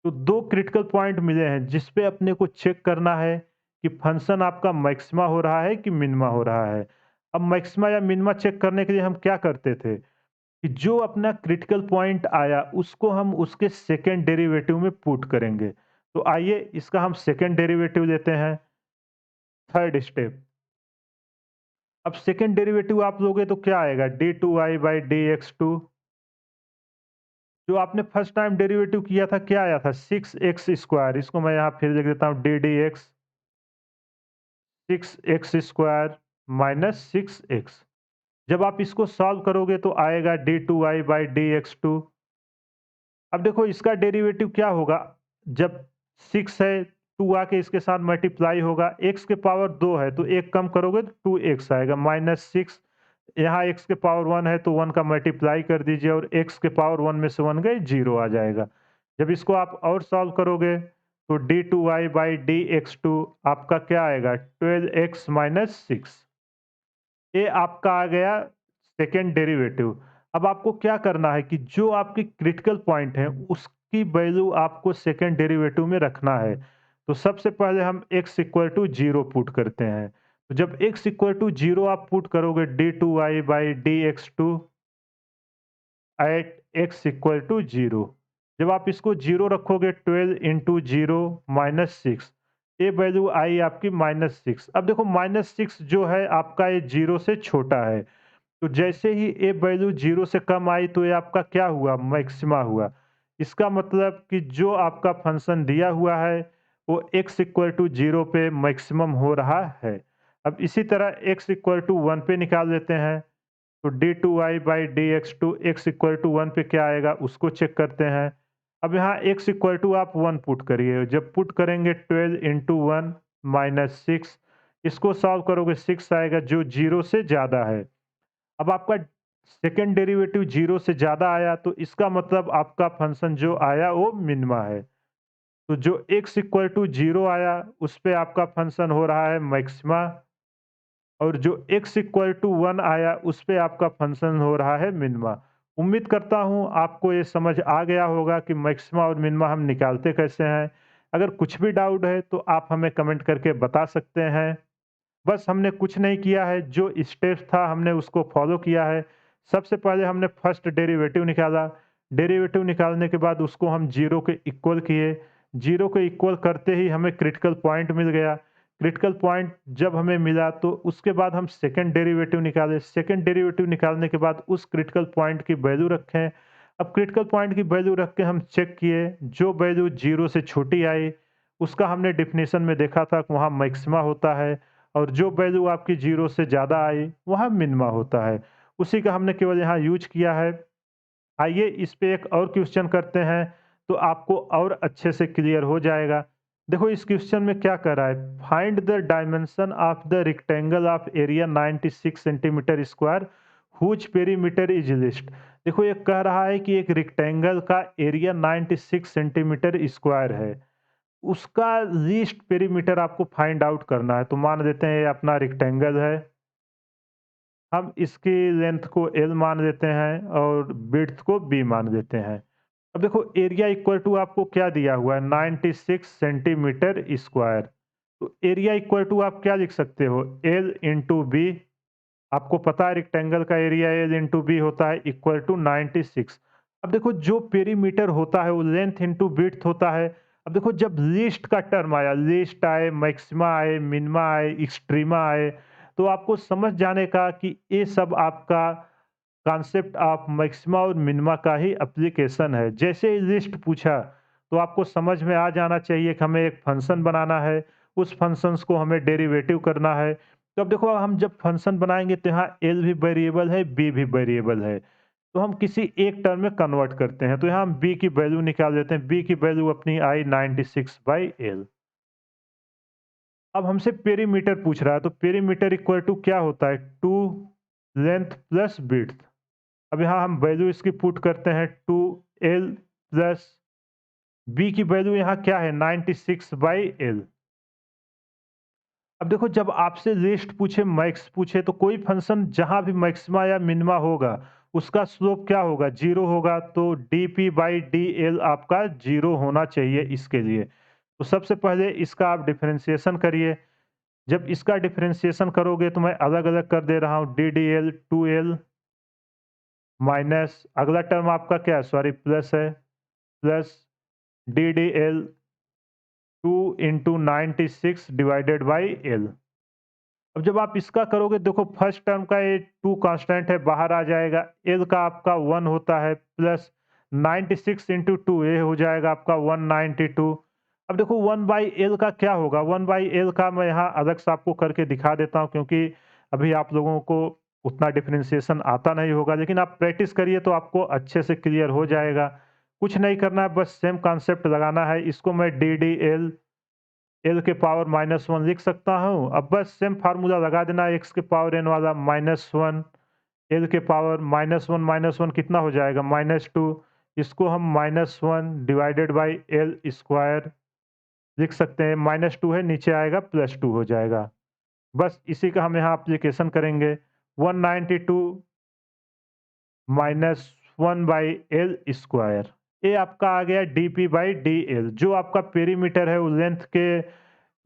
तो 2 क्रिटिकल पॉइंट मिले हैं जिस पे अपने को चेक करना है कि फंक्शन आपका मैक्सिमा हो रहा है कि मिनिमा हो रहा है। अब मैक्सिमा या मिनिमा चेक करने के लिए हम क्या करते थे कि जो अपना क्रिटिकल पॉइंट आया उसको हम उसके सेकंड डेरिवेटिव में पुट करेंगे। तो आइए इसका हम सेकंड डेरिवेटिव लेते हैं, थर्ड स्टेप। अब सेकंड डेरिवेटिव आप लोगे तो क्या आएगा, d2i/dx2। जो आपने फर्स्ट टाइम डेरिवेटिव किया था क्या आया था, 6x²। इसको मैं यहाँ फिर लिख देता हूँ D D x, 6x² minus 6x। जब आप इसको सॉल्व करोगे तो आएगा d2i/dx2। अब देखो इसका डेरिवेटिव क्या होगा, जब 6 है 2 आके इसके साथ मल्टीप्लाई होगा, x के पावर 2 है तो 1 कम करोगे तो 2x आएगा माइनस 6। यहाँ x के पावर 1 है तो 1 का मल्टीप्लाई कर दीजिए और x के पावर 1 में से 1 गए 0 आ जाएगा। जब इसको आप और सॉल्व करोगे तो d2i/dx2 आपका क्या आएगा, 12x माइनस 6। ये आपका आ गया सेकंड डेरिवेटिव। अब आपको क्या करना है कि जो आपके क्रिटिकल पॉइंट है उसकी वैल्यू आपको सेकंड डेरिवेटिव में रखना है। तो सबसे पहले हम x इक्वल टू 0 पुट करते हैं। तो जब x इक्वल टू 0 आप पुट करोगे d2i/dx2 eight x equal to 0। जब आप इसको 0 रखोगे 12 इंटू 0 माइनस 6, ये वैल्यू आई आपकी माइनस 6। अब देखो माइनस 6 जो है आपका ये 0 से छोटा है। तो जैसे ही ए वैल्यू 0 से कम आई तो ये आपका क्या हुआ, मैक्सिमा हुआ। इसका मतलब कि जो आपका फंक्शन दिया हुआ है वो x इक्वल टू 0 पे मैक्सिमम हो रहा है। अब इसी तरह x इक्वल टू 1 पे निकाल लेते हैं। तो d2i/dx2 x इक्वल टू 1 पे क्या आएगा उसको चेक करते हैं। अब यहाँ x इक्वल टू आप 1 पुट करिए, जब पुट करेंगे 12 इंटू 1 माइनस 6, इसको सॉल्व करोगे 6 आएगा जो 0 से ज़्यादा है। अब आपका सेकंड डेरिवेटिव 0 से ज़्यादा आया तो इसका मतलब आपका फंक्शन जो आया वो मिनिमा है। तो जो x इक्वल टू 0 आया उस पे आपका फंक्शन हो रहा है मैक्सिमा, और जो x इक्वल टू 1 आया उस पे आपका फंक्शन हो रहा है मिनिमा। उम्मीद करता हूँ आपको ये समझ आ गया होगा कि मैक्सिमा और मिनिमा हम निकालते कैसे हैं। अगर कुछ भी डाउट है तो आप हमें कमेंट करके बता सकते हैं। बस हमने कुछ नहीं किया है, जो स्टेप्स था हमने उसको फॉलो किया है। सबसे पहले हमने फर्स्ट डेरिवेटिव निकाला, डेरिवेटिव निकालने के बाद उसको हम 0 के इक्वल किए, 0 के इक्वल करते ही हमें क्रिटिकल पॉइंट मिल गया। क्रिटिकल पॉइंट जब हमें मिला तो उसके बाद हम सेकंड डेरिवेटिव निकाले, सेकंड डेरिवेटिव निकालने के बाद उस क्रिटिकल पॉइंट की वैल्यू रखें। अब क्रिटिकल पॉइंट की वैल्यू रख के हम चेक किए, जो वैल्यू 0 से छोटी आई उसका हमने डेफिनेशन में देखा था कि वहाँ मैक्सिमा होता है, और जो वैल्यू आपकी 0 से ज़्यादा आई वहाँ मिनिमा होता है। उसी का हमने केवल यहाँ यूज़ किया है। आइए इस पे एक और क्वेश्चन करते हैं तो आपको और अच्छे से क्लियर हो जाएगा। देखो इस क्वेश्चन में क्या कर रहा है, find the dimension of the rectangle of area 96 centimetre square whose perimeter is least. देखो ये कह रहा है कि एक रेक्टेंगल का एरिया 96 सेंटीमीटर स्क्वायर है, उसका लीस्ट पेरीमीटर आपको फाइंड आउट करना है। तो मान लेते हैं ये अपना रेक्टेंगल है, हम इसकी लेंथ को L मान लेते हैं और विड्थ को B मान लेते हैं। अब देखो एरिया इक्वल टू आपको क्या दिया हुआ है, 96 सेंटीमीटर स्क्वायर। तो एरिया इक्वल टू आप क्या लिख सकते हो, L इंटू बी। आपको पता है रेक्टेंगल का एरिया L इंटू बी होता है इक्वल टू 96। अब देखो जो पेरीमीटर होता है वो लेंथ इंटू विड्थ होता है। अब देखो जब लीस्ट का टर्म आया, लीस्ट आए, मैक्सिमा आए, मिनिमा आए, एक्सट्रीमा आए, तो आपको समझ जाने का कि ये सब आपका कॉन्सेप्ट ऑफ मैक्सिमा और मिनिमा का ही एप्लीकेशन है। जैसे ही लिस्ट पूछा तो आपको समझ में आ जाना चाहिए कि हमें एक फंक्शन बनाना है, उस फंक्शंस को हमें डेरिवेटिव करना है। तो अब देखो हम जब फंक्शन बनाएंगे तो यहाँ एल भी वेरिएबल है, बी भी वेरिएबल है, तो हम किसी एक टर्म में कन्वर्ट करते हैं। तो यहाँ हम बी की वैल्यू निकाल देते हैं, बी की वैल्यू अपनी आई 96/L। अब हमसे पेरीमीटर पूछ रहा है तो पेरीमीटर इक्वल टू क्या होता है, 2 लेंथ प्लस विड्थ। अब यहाँ हम वैल्यू इसकी पुट करते हैं 2L प्लस बी की वैल्यू यहाँ क्या है 96/L। अब देखो जब आपसे लिस्ट पूछे, मैक्स पूछे तो कोई फ़ंक्शन जहाँ भी मैक्सिमा या मिनिमा होगा, उसका स्लोप क्या होगा? 0 होगा तो dp/dl आपका 0 होना चाहिए इसके लिए। तो सबसे पहले इसका आप डिफरेंशिएशन करिए। जब इसका डिफरेंशिएशन करोगे तो मैं अलग-अलग कर दे रहा हूँ ddl 2l माइनस अगला टर्म आपका क्या है? सॉरी प्लस है, plus ddl 2 into 96 divided by l। अब जब आप इसका करोगे देखो फर्स्ट टर्म का ये 2 कांस्टेंट है बाहर आ जाएगा, l का आपका 1 होता है प्लस 96 इंटू 2 ये हो जाएगा आपका 192। अब देखो 1 बाई एल का क्या होगा? 1 बाई एल का मैं यहाँ अलग से आपको करके दिखा देता हूँ क्योंकि अभी आप लोगों को उतना डिफरेंशिएशन आता नहीं होगा, लेकिन आप प्रैक्टिस करिए तो आपको अच्छे से क्लियर हो जाएगा। कुछ नहीं करना है, बस सेम कॉन्सेप्ट लगाना है। इसको मैं डी डी एल एल के पावर -1 लिख सकता हूँ। अब बस सेम फार्मूला लगा देना एक्स के पावर एन वाला -1 एल के पावर -1 कितना हो जाएगा? -2। इसको हम -1 डिवाइडेड बाई एल स्क्वायर लिख सकते हैं। -2 है, नीचे आएगा +2 हो जाएगा। बस इसी का हम यहाँ एप्लीकेशन करेंगे। 192 -1 बाई एल स्क्वायर, ये आपका आ गया dp/dl। जो आपका पेरीमीटर है वो लेंथ के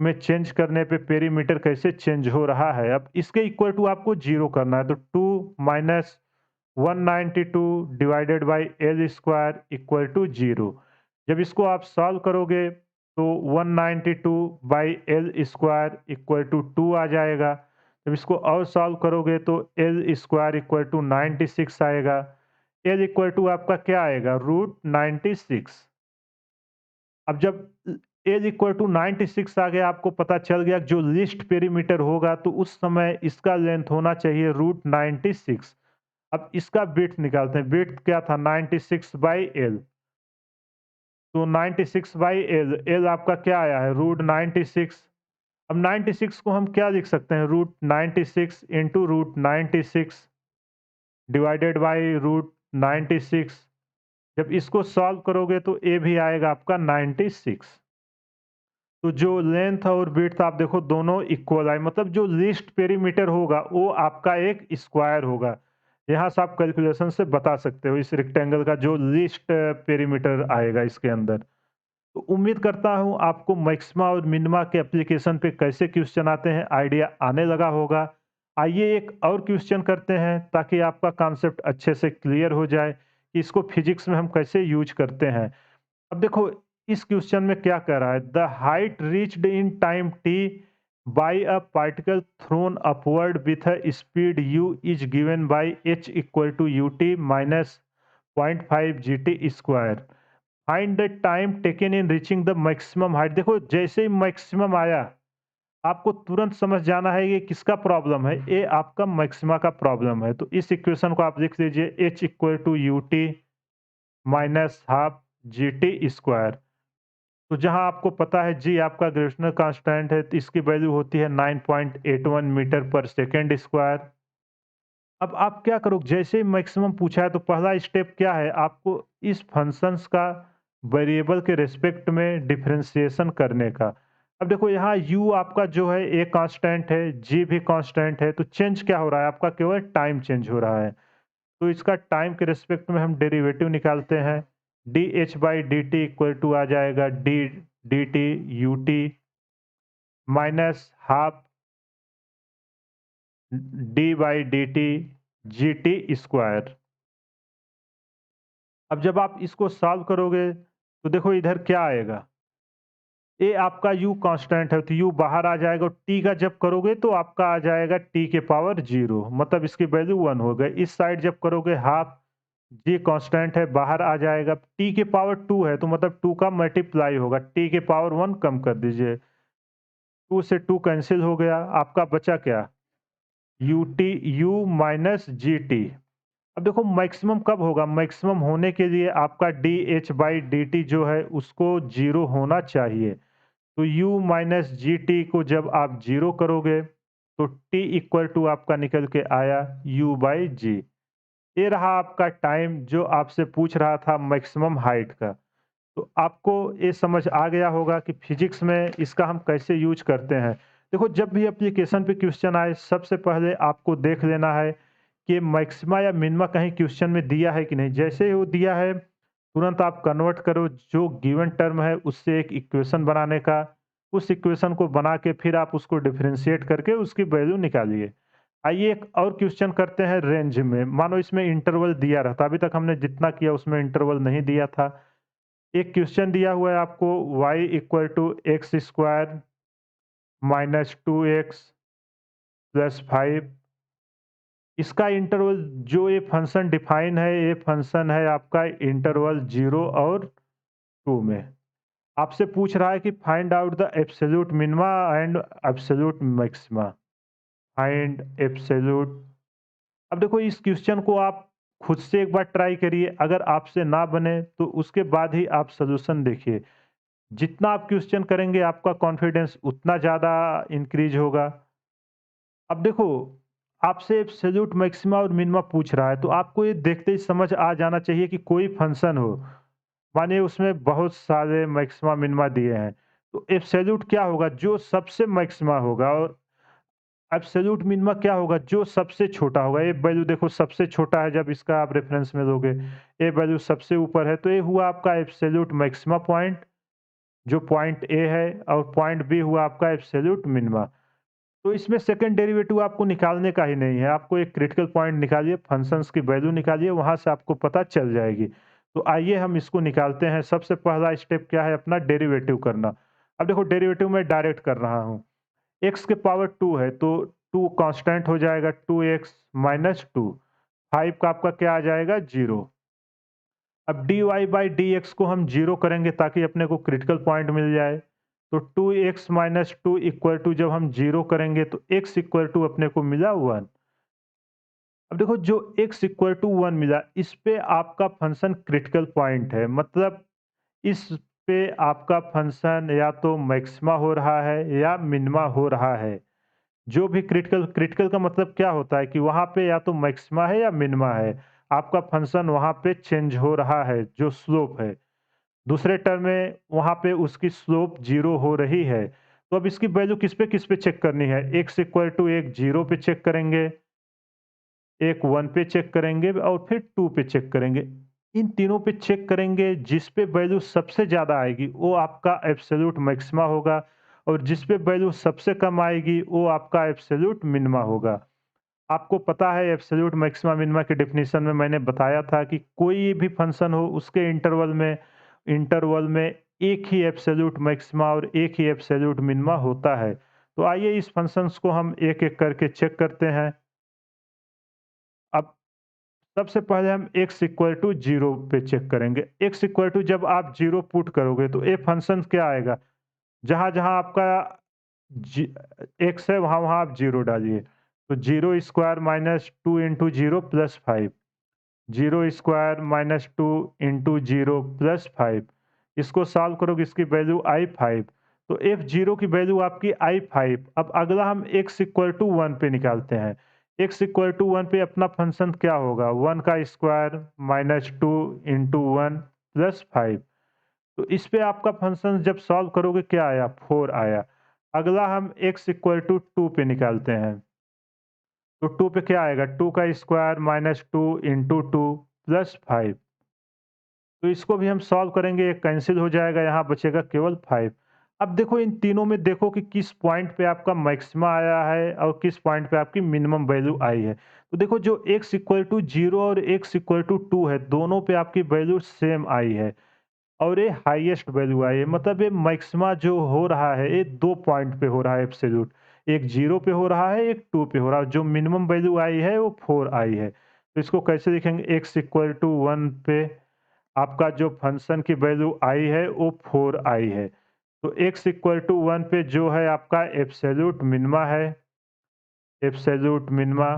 में चेंज करने पे पेरीमीटर कैसे चेंज हो रहा है। अब इसके इक्वल टू आपको 0 करना है, तो 2 minus 192 divided by L square equal to 0। जब इसको आप सॉल्व करोगे तो 192 by L square equal to 2 आ जाएगा। जब इसको और सॉल्व करोगे तो एल स्क्वायर इक्वल टू 96 आएगा। एल इक्वल टू आपका क्या आएगा? रूट 96। अब जब एज इक्वल टू 96 आ गया, आपको पता चल गया जो लिस्ट पेरीमीटर होगा तो उस समय इसका लेंथ होना चाहिए रूट 96। अब इसका बिट निकालते हैं। बिट क्या था? 96 बाई एल। तो 96 बाई एल, एल आपका क्या आया है? रूट 96। अब 96 को हम क्या लिख सकते हैं? Root 96 into root 96 divided by root 96। जब इसको सॉल्व करोगे तो ए भी आएगा आपका 96। तो जो लेंथ और विड्थ आप देखो दोनों इक्वल आए, मतलब जो लीस्ट पेरीमीटर होगा वो आपका एक स्क्वायर होगा। यहाँ से आप कैलकुलेशन से बता सकते हो इस रेक्टेंगल का जो लीस्ट पेरीमीटर आएगा इसके अंदर। तो उम्मीद करता हूँ आपको मैक्सिमा और मिनिमा के एप्लीकेशन पे कैसे क्वेश्चन आते हैं आइडिया आने लगा होगा। आइए एक और क्वेश्चन करते हैं ताकि आपका कॉन्सेप्ट अच्छे से क्लियर हो जाए कि इसको फिजिक्स में हम कैसे यूज करते हैं। अब देखो इस क्वेश्चन में क्या कह रहा है? The height reached in time t by a particle thrown upward with a speed u is given by h equal to ut minus 0.5 gt square. Find the time taken in reaching the maximum height. देखो जैसे ही maximum आया आपको तुरंत समझ जाना है ये किसका प्रॉब्लम है? ये आपका मैक्सिमा का प्रॉब्लम है। तो इस इक्वेशन को आप लिख लीजिए h equal to ut minus half g t square. तो जहां आपको पता है जी आपका ग्रेविटेशनल कांस्टेंट है तो इसकी वैल्यू होती है 9.81 मीटर पर सेकेंड स्क्वायर। अब आप क्या करो, जैसे ही मैक्सिमम पूछा है तो पहला स्टेप क्या है? आपको इस फंक्शंस का वेरिएबल के रिस्पेक्ट में डिफरेंशिएशन करने का। अब देखो यहाँ u आपका जो है एक कांस्टेंट है, g भी कांस्टेंट है, तो चेंज क्या हो रहा है? आपका केवल टाइम चेंज हो रहा है। तो इसका टाइम के रिस्पेक्ट में हम डेरिवेटिव निकालते हैं। D h by d t equal to आ जाएगा d d t u t minus half d by d t g t square. अब जब आप इसको सॉल्व करोगे तो देखो इधर क्या आएगा? ये आपका u कांस्टेंट है तो u बाहर आ जाएगा और t का जब करोगे तो आपका आ जाएगा t के पावर 0, मतलब इसकी वैल्यू 1 हो गई। इस साइड जब करोगे हाफ जी कांस्टेंट है बाहर आ जाएगा, t के पावर 2 है तो मतलब 2 का मल्टीप्लाई होगा, t के पावर 1 कम कर दीजिए, 2 से 2 कैंसिल हो गया, आपका बचा क्या? U T U minus G T. अब देखो मैक्सिमम कब होगा? मैक्सिमम होने के लिए आपका D h by d T जो है उसको 0 होना चाहिए। तो u माइनस जी टी को जब आप 0 करोगे तो t इक्वल टू आपका निकल के आया u बाई जी। ये रहा आपका टाइम जो आपसे पूछ रहा था मैक्सिमम हाइट का। तो आपको ये समझ आ गया होगा कि फिजिक्स में इसका हम कैसे यूज करते हैं। देखो जब भी एप्लीकेशन पे क्वेश्चन आए सबसे पहले आपको देख लेना है कि मैक्सिमा या मिनिमा कहीं क्वेश्चन में दिया है कि नहीं। जैसे ही वो दिया है तुरंत आप कन्वर्ट करो जो गिवन टर्म है उससे एक इक्वेशन बनाने का, उस इक्वेशन को बना के फिर आप उसको डिफरेंशिएट करके उसकी वैल्यू निकालिए। आइए एक और क्वेश्चन करते हैं रेंज में। मानो इसमें इंटरवल दिया रहता, अभी तक हमने जितना किया उसमें इंटरवल नहीं दिया था। एक क्वेश्चन दिया हुआ है आपको y equal to x square minus 2x plus 5। इसका इंटरवल जो ये फंक्शन डिफाइन है, ये फंक्शन है आपका इंटरवल 0 और 2 में। आपसे पूछ रहा है कि find out the absolute minima and absolute maxima. Find absolute. अब देखो इस क्वेश्चन को आप खुद से एक बार ट्राई करिए, अगर आपसे ना बने तो उसके बाद ही आप सॉल्यूशन देखिए। जितना आप क्वेश्चन करेंगे आपका कॉन्फिडेंस उतना ज़्यादा इंक्रीज होगा। अब देखो आपसे एब्सोल्यूट मैक्सिमा और मिनिमा पूछ रहा है तो आपको ये देखते ही समझ आ जाना चाहिए कि कोई फंक्शन हो, मानिए उसमें बहुत सारे मैक्सिमा मिनिमा दिए हैं, तो एब्सोल्यूट क्या होगा जो सबसे मैक्सिमा होगा और एब्सोल्यूट मिनिमा क्या होगा जो सबसे छोटा होगा। ये वैल्यू देखो सबसे छोटा है जब इसका आप रेफरेंस में लोगे, ये वैल्यू सबसे ऊपर है तो ये हुआ आपका एब्सोल्यूट मैक्सिमा पॉइंट जो पॉइंट ए है, और पॉइंट बी हुआ आपका एब्सोल्यूट मिनिमा। तो इसमें सेकंड डेरिवेटिव आपको निकालने का ही नहीं है, आपको एक क्रिटिकल पॉइंट निकालिए, फंक्शंस की वैल्यू निकालिए, वहाँ से आपको पता चल जाएगी। तो आइए हम इसको निकालते हैं। सबसे पहला स्टेप क्या है अपना डेरिवेटिव करना। अब देखो डेरिवेटिव मैं डायरेक्ट कर रहा हूँ। x के पावर 2 है तो 2 कांस्टेंट हो जाएगा 2x माइनस 2। 5 का आपका क्या आ जाएगा 0। अब dy बाई डी को हम 0 करेंगे ताकि अपने को क्रिटिकल पॉइंट मिल जाए। तो 2x माइनस 2 इक्वल टू जब हम 0 करेंगे तो x इक्वल टू अपने को मिला 1। अब देखो जो x इक्वल टू 1 मिला इस पे आपका फंक्शन क्रिटिकल पॉइंट है, मतलब इस पे आपका फंक्शन या तो मैक्सिमा हो रहा है या मिनिमा हो रहा है। जो भी क्रिटिकल क्रिटिकल का मतलब क्या होता है कि वहाँ पे या तो मैक्सिमा है या मिनिमा है। आपका फंक्शन वहाँ पे चेंज हो रहा है जो स्लोप है। दूसरे टर्म में वहाँ पे उसकी स्लोप 0 हो रही है। तो अब इसकी वैल्यू किस पे चेक करनी है? x इक्वल टू एक 0 पे चेक करेंगे, एक 1 पे चेक करेंगे और फिर 2 पे चेक करेंगे। इन तीनों पे चेक करेंगे, जिस पे वैल्यू सबसे ज़्यादा आएगी वो आपका एब्सोल्यूट मैक्सिमा होगा और जिस पे वैल्यू सबसे कम आएगी वो आपका एब्सोल्यूट मिनिमा होगा। आपको पता है एब्सोल्यूट मैक्सिमा मिनिमा की डेफिनिशन में मैंने बताया था कि कोई भी फंक्शन हो उसके इंटरवल में एक ही एब्सोल्यूट मैक्सिमा और एक ही एब्सोल्यूट मिनिमा होता है। तो आइए इस फंक्शंस को हम एक-एक करके चेक करते हैं। अब सबसे पहले हम x इक्वल टू 0 पे चेक करेंगे। x इक्वल टू जब आप 0 पुट करोगे तो ये फंक्शन क्या आएगा? जहाँ-जहाँ आपका जी x है वहाँ-वहाँ आप 0 डालिए। तो 0 square minus 2 into 0 plus 5। 0 square minus 2 into 0 plus 5। इसको सॉल्व करोगे इसकी वैल्यू आई 5। तो f0 की वैल्यू आपकी आई 5। अब अगला हम x इक्वल टू 1 पे निकालते हैं। x इक्वल टू 1 पे अपना फंक्शन क्या होगा? 1 का स्क्वायर माइनस 2 इंटू 1 प्लस 5। तो इस पे आपका फंक्शन जब सॉल्व करोगे क्या आया? 4 आया। अगला हम x इक्वल टू 2 पे निकालते हैं। तो 2 पे क्या आएगा? 2 का स्क्वायर माइनस 2 इंटू 2 प्लस 5। तो इसको भी हम सॉल्व करेंगे, ये कैंसिल हो जाएगा, यहाँ बचेगा केवल 5। अब देखो इन तीनों में देखो कि किस पॉइंट पे आपका मैक्सिमा आया है और किस पॉइंट पे आपकी मिनिमम वैल्यू आई है। तो देखो जो x इक्वल टू 0 और x इक्वल टू 2 है, दोनों पे आपकी वैल्यू सेम आई है और ये हाईएस्ट वैल्यू आई है। मतलब ये मैक्सिमा जो हो रहा है ये 2 पॉइंट पे हो रहा है एब्सोल्यूट। एक 0 पे हो रहा है, एक 2 पे हो रहा है। जो मिनिमम वैल्यू आई है वो 4 आई है। तो इसको कैसे लिखेंगे? x इक्वल टू 1 पे आपका जो फंक्शन की वैल्यू आई है वो 4 आई है। तो x इक्वल टू 1 पे जो है आपका एब्सोल्यूट मिनिमा है, एब्सोल्यूट मिनिमा।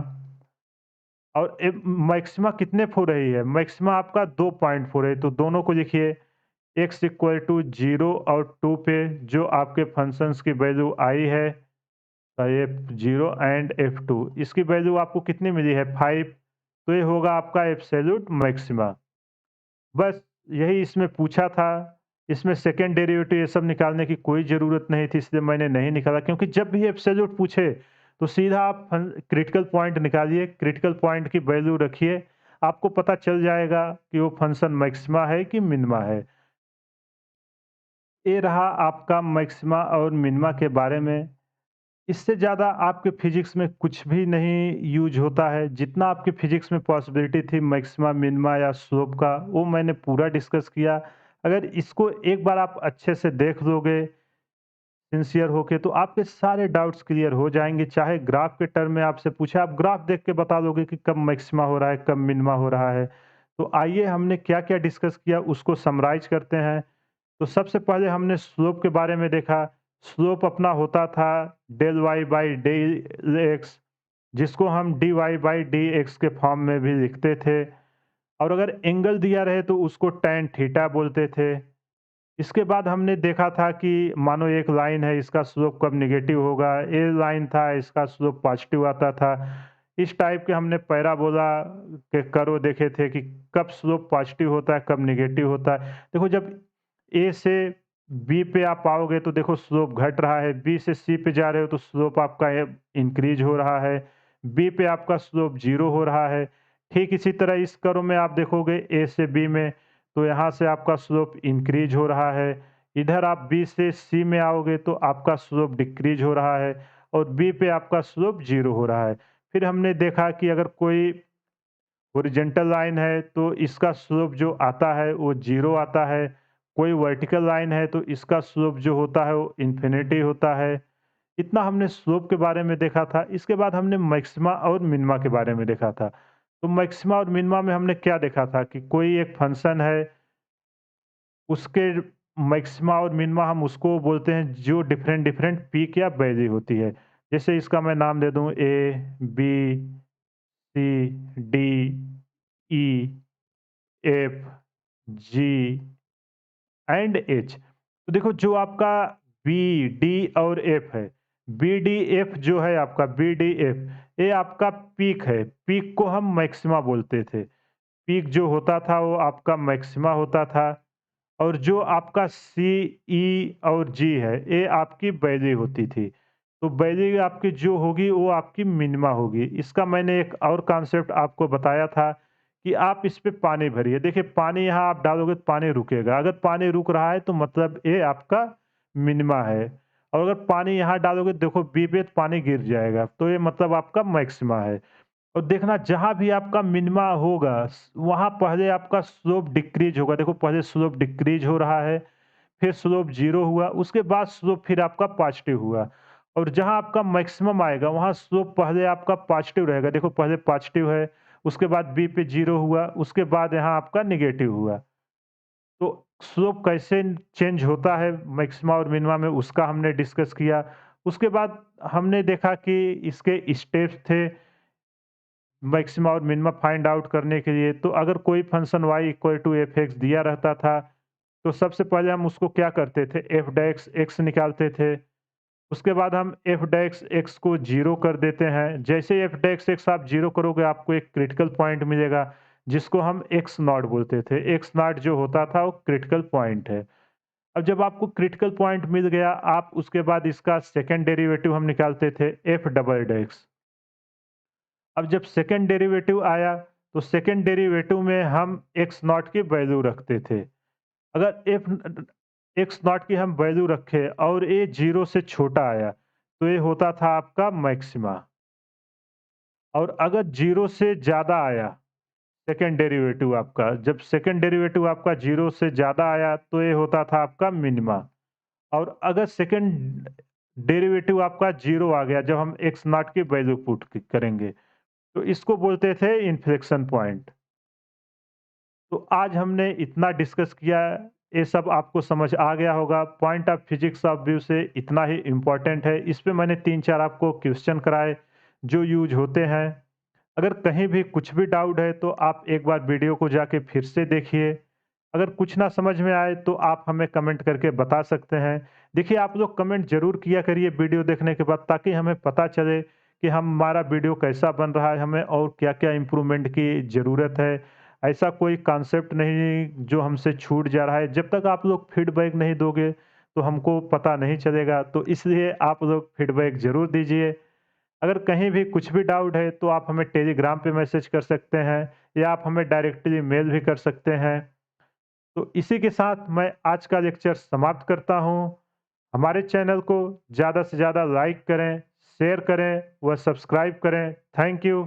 और मैक्सिमा कितने हो रही है? मैक्सिमा आपका 2.4 है, तो दोनों को लिखिए। x इक्वल टू 0 और 2 पे जो आपके फंक्शंस की वैल्यू आई है, f0 एंड f2, इसकी वैल्यू आपको कितनी मिली है? 5। तो ये होगा आपका एब्सोल्यूट मैक्सिमा। बस यही इसमें पूछा था। इसमें सेकंड डेरिवेटिव ये सब निकालने की कोई ज़रूरत नहीं थी, इसलिए मैंने नहीं निकाला, क्योंकि जब भी एब्सोल्यूट पूछे तो सीधा आप क्रिटिकल पॉइंट निकालिए, क्रिटिकल पॉइंट की वैल्यू रखिए, आपको पता चल जाएगा कि वो फंक्शन मैक्सिमा है कि मिनिमा है। ये रहा आपका मैक्सिमा और मिनिमा के बारे में। इससे ज़्यादा आपके फिज़िक्स में कुछ भी नहीं यूज़ होता है। जितना आपके फिज़िक्स में पॉसिबिलिटी थी मैक्सिमा, मिनिमा या स्लोप का, वो मैंने पूरा डिस्कस किया। अगर इसको एक बार आप अच्छे से देख लोगे, सिंसियर होके, तो आपके सारे डाउट्स क्लियर हो जाएँगे। चाहे ग्राफ के टर्म में आपसे पूछे, आप ग्राफ देख के बता दोगे कि कब मैक्सिमा हो रहा है, कब मिनिमा हो रहा है। तो आइए हमने क्या-क्या डिस्कस किया उसको समराइज़ करते हैं। तो सबसे पहले हमने स्लोप के बारे में देखा। स्लोप अपना होता था del y by del x, जिसको हम d y by d x के फॉर्म में भी लिखते थे, और अगर एंगल दिया रहे तो उसको टैन थीटा बोलते थे। इसके बाद हमने देखा था कि मानो एक लाइन है, इसका स्लोप कब नेगेटिव होगा, ये लाइन था, इसका स्लोप पॉजिटिव आता था। इस टाइप के हमने पैराबोला के कर्व देखे थे कि कब स्लोप पॉजिटिव होता है, कब नेगेटिव होता है। देखो, जब ए से बी पे आप आओगे तो देखो स्लोप घट रहा है, बी से सी पे जा रहे हो तो स्लोप आपका इंक्रीज हो रहा है, बी पे आपका स्लोप 0 हो रहा है। ठीक इसी तरह इस कर्व में आप देखोगे ए से बी में, तो यहाँ से आपका स्लोप इंक्रीज हो रहा है। इधर आप बी से सी में आओगे तो आपका स्लोप डिक्रीज हो रहा है, और बी पे आपका स्लोप 0 हो रहा है। फिर हमने देखा कि अगर कोई हॉरिजॉन्टल लाइन है तो इसका स्लोप जो आता है वो 0 आता है, कोई वर्टिकल लाइन है तो इसका स्लोप जो होता है वो इन्फिनिटी होता है। इतना हमने स्लोप के बारे में देखा था। इसके बाद हमने मैक्सिमा और मिनिमा के बारे में देखा था। तो मैक्सिमा और मिनिमा में हमने क्या देखा था कि कोई एक फंक्शन है, उसके मैक्सिमा और मिनिमा हम उसको बोलते हैं जो डिफरेंट डिफरेंट पीक या वैल्यू होती है। जैसे इसका मैं नाम दे दूँ A, B, C, D, E, F, G and H. तो देखो, जो आपका बी, डी और एफ है, बी, डी, एफ जो है आपका बी, डी, एफ, ये आपका पीक है। पीक को हम मैक्सिमा बोलते थे। पीक जो होता था वो आपका मैक्सिमा होता था, और जो आपका सी, ई और जी है, ये आपकी वैल्यू होती थी। तो वैल्यू आपकी जो होगी वो आपकी मिनिमा होगी। इसका मैंने एक और कॉन्सेप्ट आपको बताया था कि आप इस पे पानी भरिए। देखिए, पानी यहाँ आप डालोगे तो पानी रुकेगा। अगर पानी रुक रहा है तो मतलब ये आपका मिनिमा है, और अगर पानी यहाँ डालोगे, देखो बी पे, तो पानी गिर जाएगा, तो ये मतलब आपका मैक्सिमा है। और देखना, जहाँ भी आपका मिनिमा होगा वहाँ पहले आपका स्लोप डिक्रीज होगा। देखो, पहले स्लोप डिक्रीज हो रहा है, फिर स्लोप 0 हुआ, उसके बाद स्लोप फिर आपका पॉजिटिव हुआ, और जहाँ आपका मैक्सिमम आएगा वहाँ स्लोप पहले आपका पॉजिटिव रहेगा। देखो, पहले पॉजिटिव है, उसके बाद बी पे 0 हुआ, उसके बाद यहाँ आपका नेगेटिव हुआ। तो स्लोप कैसे चेंज होता है मैक्सिमा और मिनिमा में, उसका हमने डिस्कस किया। उसके बाद हमने देखा कि इसके स्टेप्स थे मैक्सिमा और मिनिमा फाइंड आउट करने के लिए। तो अगर कोई function y equal to f x दिया रहता था, तो सबसे पहले हम उसको क्या करते थे, एफ डैक्स एक्स निकालते थे। उसके बाद हम एफ डैक्स एक्स को 0 कर देते हैं। जैसे एफ डैक्स एक्स आप 0 करोगे, आपको एक क्रिटिकल पॉइंट मिलेगा, जिसको हम एक्स नॉट बोलते थे। एक्स नॉट जो होता था वो क्रिटिकल पॉइंट है। अब जब आपको क्रिटिकल पॉइंट मिल गया, आप उसके बाद इसका सेकंड डेरिवेटिव हम निकालते थे, एफ डबल डैक्स। अब जब सेकंड डेरिवेटिव आया, तो सेकंड डेरिवेटिव में हम एक्स नॉट की वैल्यू रखते थे। अगर एफ एक्स नॉट की हम वैल्यू रखे और ये 0 से छोटा आया, तो ये होता था आपका मैक्सिमा। और अगर 0 से ज़्यादा आया सेकंड डेरिवेटिव आपका, जब सेकंड डेरिवेटिव आपका 0 से ज़्यादा आया, तो ये होता था आपका मिनिमा। और अगर सेकंड डेरिवेटिव आपका 0 आ गया, जब हम एक्स नॉट की वैल्यू पुट करेंगे, तो इसको बोलते थे इन्फ्लेक्शन पॉइंट। तो आज हमने इतना डिस्कस किया, ये सब आपको समझ आ गया होगा। Point of physics of view से इतना ही इम्पोर्टेंट है। इस पे मैंने 3-4 आपको क्वेश्चन कराए जो यूज़ होते हैं। अगर कहीं भी कुछ भी डाउट है तो आप एक बार वीडियो को जाके फिर से देखिए। अगर कुछ ना समझ में आए तो आप हमें कमेंट करके बता सकते हैं। देखिए, आप लोग कमेंट ज़रूर किया करिए वीडियो देखने के बाद, ताकि हमें पता चले कि हमारा वीडियो कैसा बन रहा है, हमें और क्या-क्या इम्प्रूवमेंट की ज़रूरत है। ऐसा कोई कॉन्सेप्ट नहीं जो हमसे छूट जा रहा है। जब तक आप लोग फीडबैक नहीं दोगे, तो हमको पता नहीं चलेगा। तो इसलिए आप लोग फीडबैक ज़रूर दीजिए। अगर कहीं भी कुछ भी डाउट है, तो आप हमें टेलीग्राम पे मैसेज कर सकते हैं या आप हमें डायरेक्टली मेल भी कर सकते हैं। तो इसी के साथ मैं आज का लेक्चर समाप्त करता हूँ। हमारे चैनल को ज़्यादा से ज़्यादा लाइक करें, शेयर करें व सब्सक्राइब करें। Thank you.